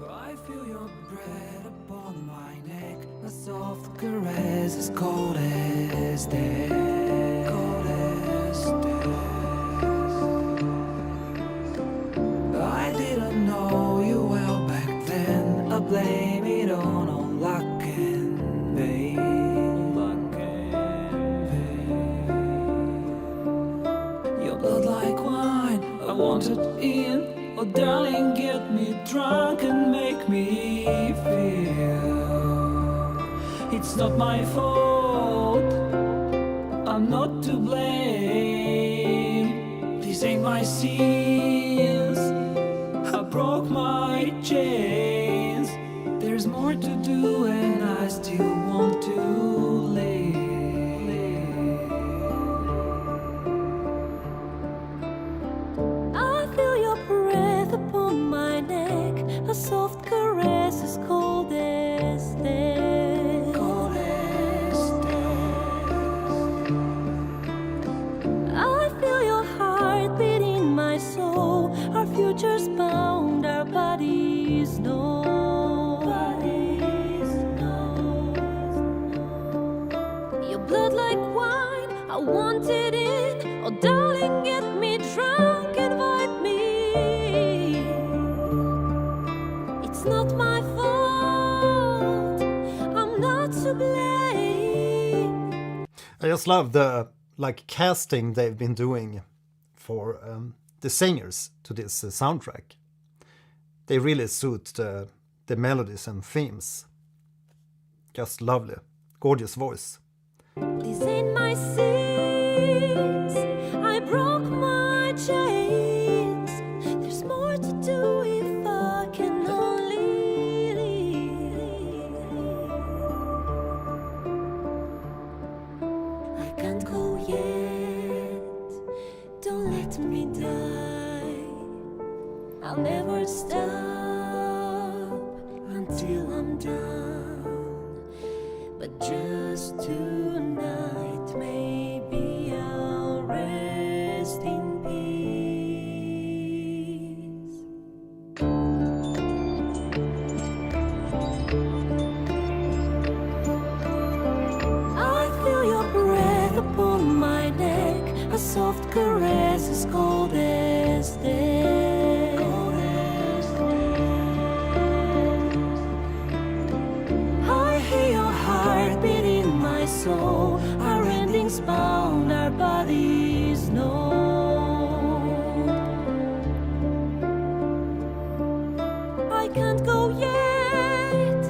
I feel your breath upon my neck, a soft caress as cold as death. Cold as death. I didn't know you well back then. I blame it on luck and pain. Luck and pain. Your blood like wine, I want it in. Oh darling, get me drunk and make me feel it's not my fault, I'm not to blame. These ain't my sins, I broke my chains. There's more to do and I still want to live. A soft caress as cold as death. Cold as death. I feel your heart beat in my soul. Our futures bound, our bodies know. Bodies know. Your blood like wine, I want it in. Oh darling, get me drunk, invite me. Not my fault, I'm not to blame.
I just love the casting they've been doing for the singers to this soundtrack. They really suit the melodies and themes. Just lovely, gorgeous voice.
These ain't my sins, I broke my chains. There's more to do if I can only live. I can't go yet, don't let me die. I'll never stop until I'm done. But just tonight, maybe I'll rest in peace. I feel your breath upon my neck, a soft caress as cold as death. Cold as death. I hear your heart beat in my soul. Our endings bound, our bodies know. I can't go yet,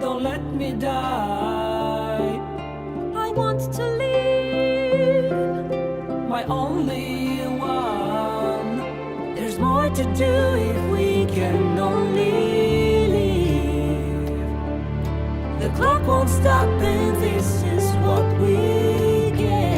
don't let me die. I want to live, my only one. There's more to do if we can only live. The clock won't stop and this is what we get.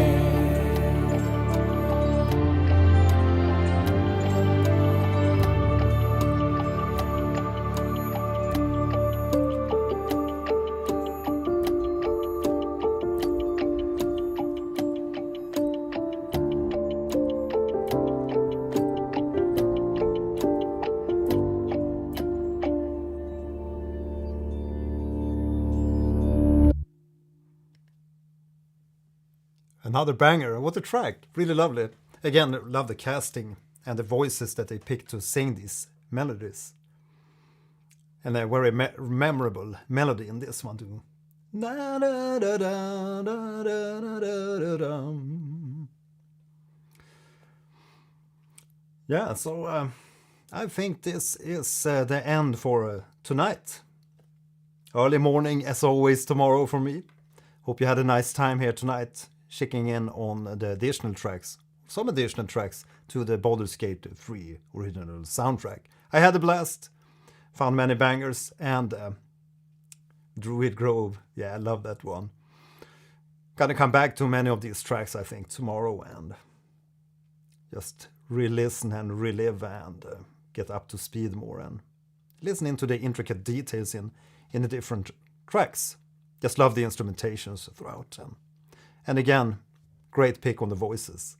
Another banger, what a track, really lovely. Again, love the casting and the voices that they picked to sing these melodies. And a very memorable melody in this one too. Da, da, da, da, da, da, da, da, da. Yeah, so I think this is the end for tonight. Early morning as always tomorrow for me. Hope you had a nice time here tonight checking in on the additional tracks, some additional tracks to the Baldur's Gate 3 original soundtrack. I had a blast, found many bangers, and Druid Grove, yeah, I love that one. Gonna come back to many of these tracks, I think, tomorrow and just re-listen and relive and get up to speed more and listen into the intricate details in the different tracks. Just love the instrumentations throughout. And again, great pick on the voices.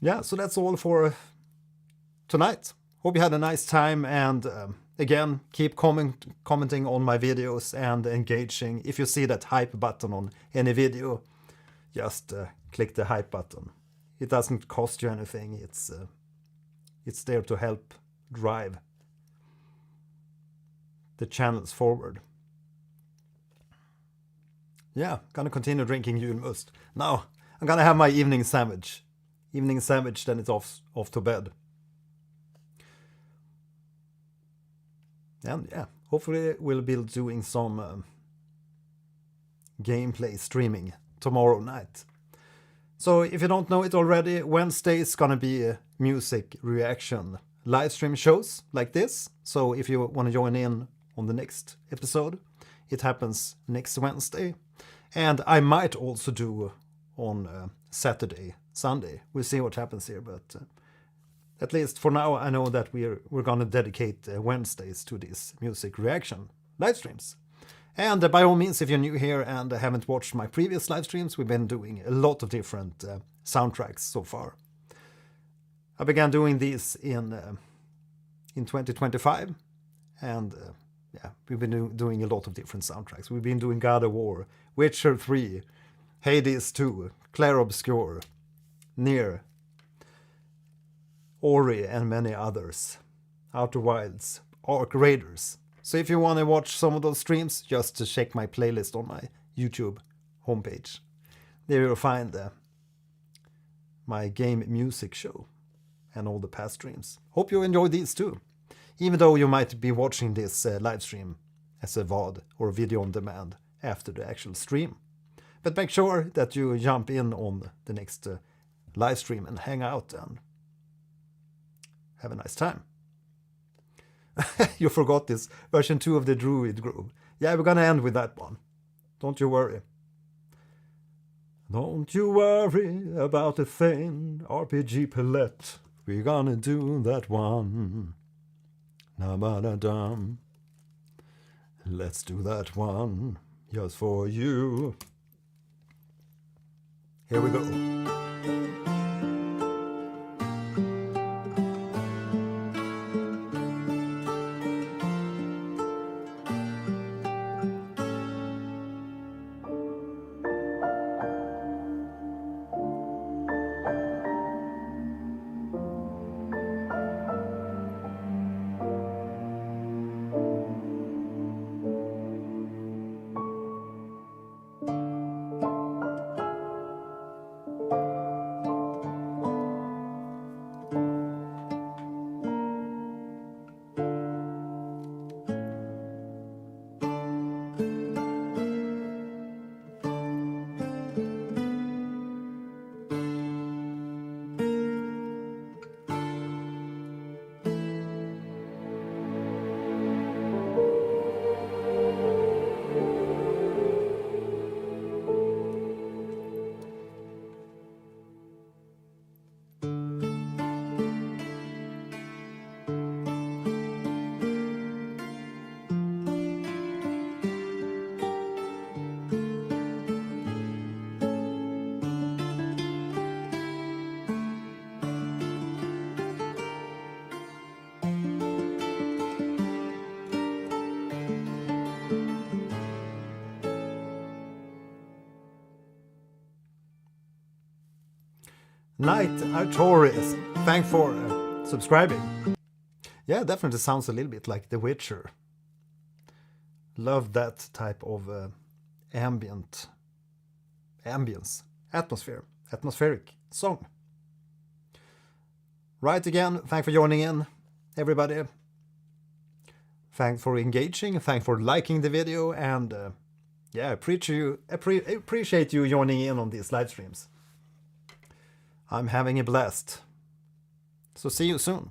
Yeah, so that's all for tonight. Hope you had a nice time, and again, keep commenting on my videos and engaging. If you see that hype button on any video, just click the hype button. It doesn't cost you anything. It's there to help drive the channels forward. Yeah, gonna continue drinking julmust. Now I'm gonna have my evening sandwich. Then it's off to bed. And yeah, hopefully we'll be doing some gameplay streaming tomorrow night. So if you don't know it already, Wednesday is gonna be a music reaction live stream shows like this. So if you want to join in on the next episode, it happens next Wednesday. And I might also do on Saturday, Sunday. We'll see what happens here, but at least for now, I know that we're gonna dedicate Wednesdays to these music reaction live streams. And by all means, if you're new here and haven't watched my previous live streams, we've been doing a lot of different soundtracks so far. I began doing these in 2025, and yeah, we've been doing a lot of different soundtracks. We've been doing God of War, Witcher 3, Hades 2, Clair Obscur, Nier, Ori, and many others. Outer Wilds, Ark Raiders. So if you want to watch some of those streams, just check my playlist on my YouTube homepage. There you'll find my game music show and all the past streams. Hope you enjoy these too, even though you might be watching this live stream as a VOD or video on demand after the actual stream. But make sure that you jump in on the next live stream and hang out and have a nice time. You forgot this version 2 of the Druid Grove. Yeah, we're gonna end with that one. Don't you worry. Don't you worry about a thing, RPG Palette. We're gonna do that one. Na-ba-da-dum. Let's do that one just for you. Here we go. Night Artoris, thanks for subscribing. Yeah, definitely sounds a little bit like The Witcher. Love that type of ambience, atmospheric song. Right, again, thanks for joining in, everybody. Thanks for engaging, thanks for liking the video, and Yeah, appreciate you joining in on these live streams. I'm having a blast. So see you soon.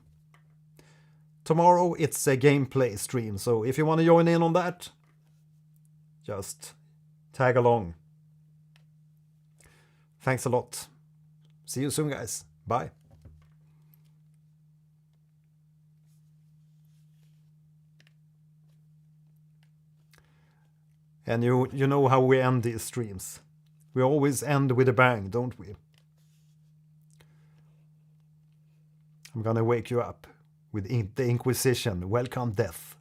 Tomorrow it's a gameplay stream, so if you want to join in on that, just tag along. Thanks a lot. See you soon, guys. Bye. And you know how we end these streams. We always end with a bang, don't we? I'm gonna wake you up with the Inquisition. Welcome, death.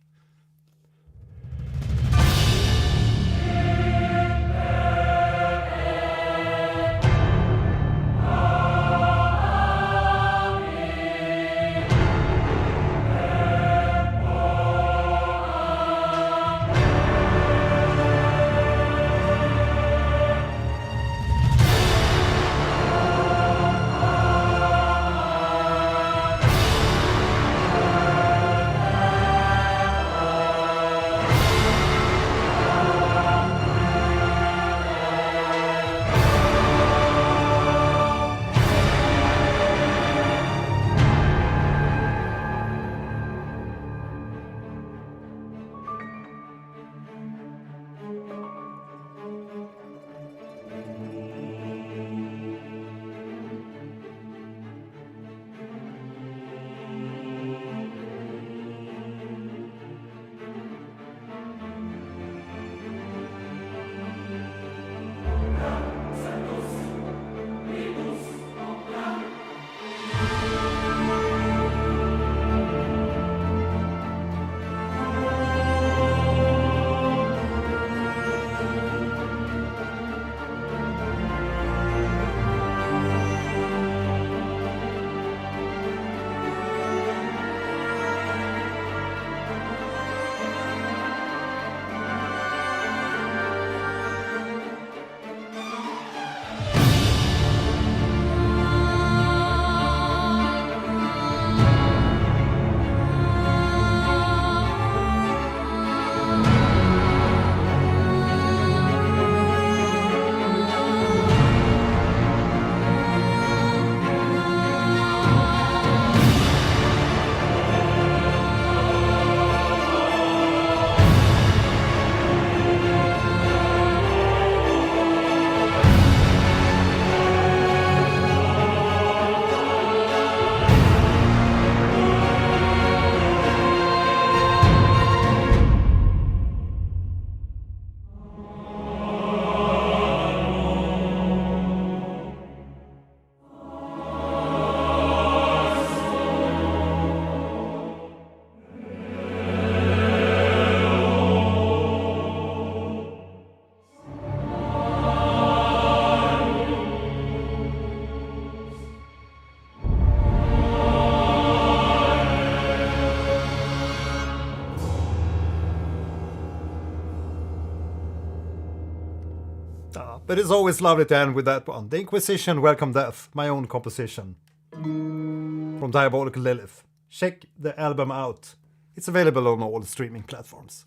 But it's always lovely to end with that one. The Inquisition, Welcome Death, my own composition. From Diabolical Lilith. Check the album out. It's available on all streaming platforms.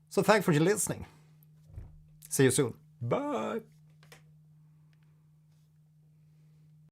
So thanks for listening. See you soon. Bye!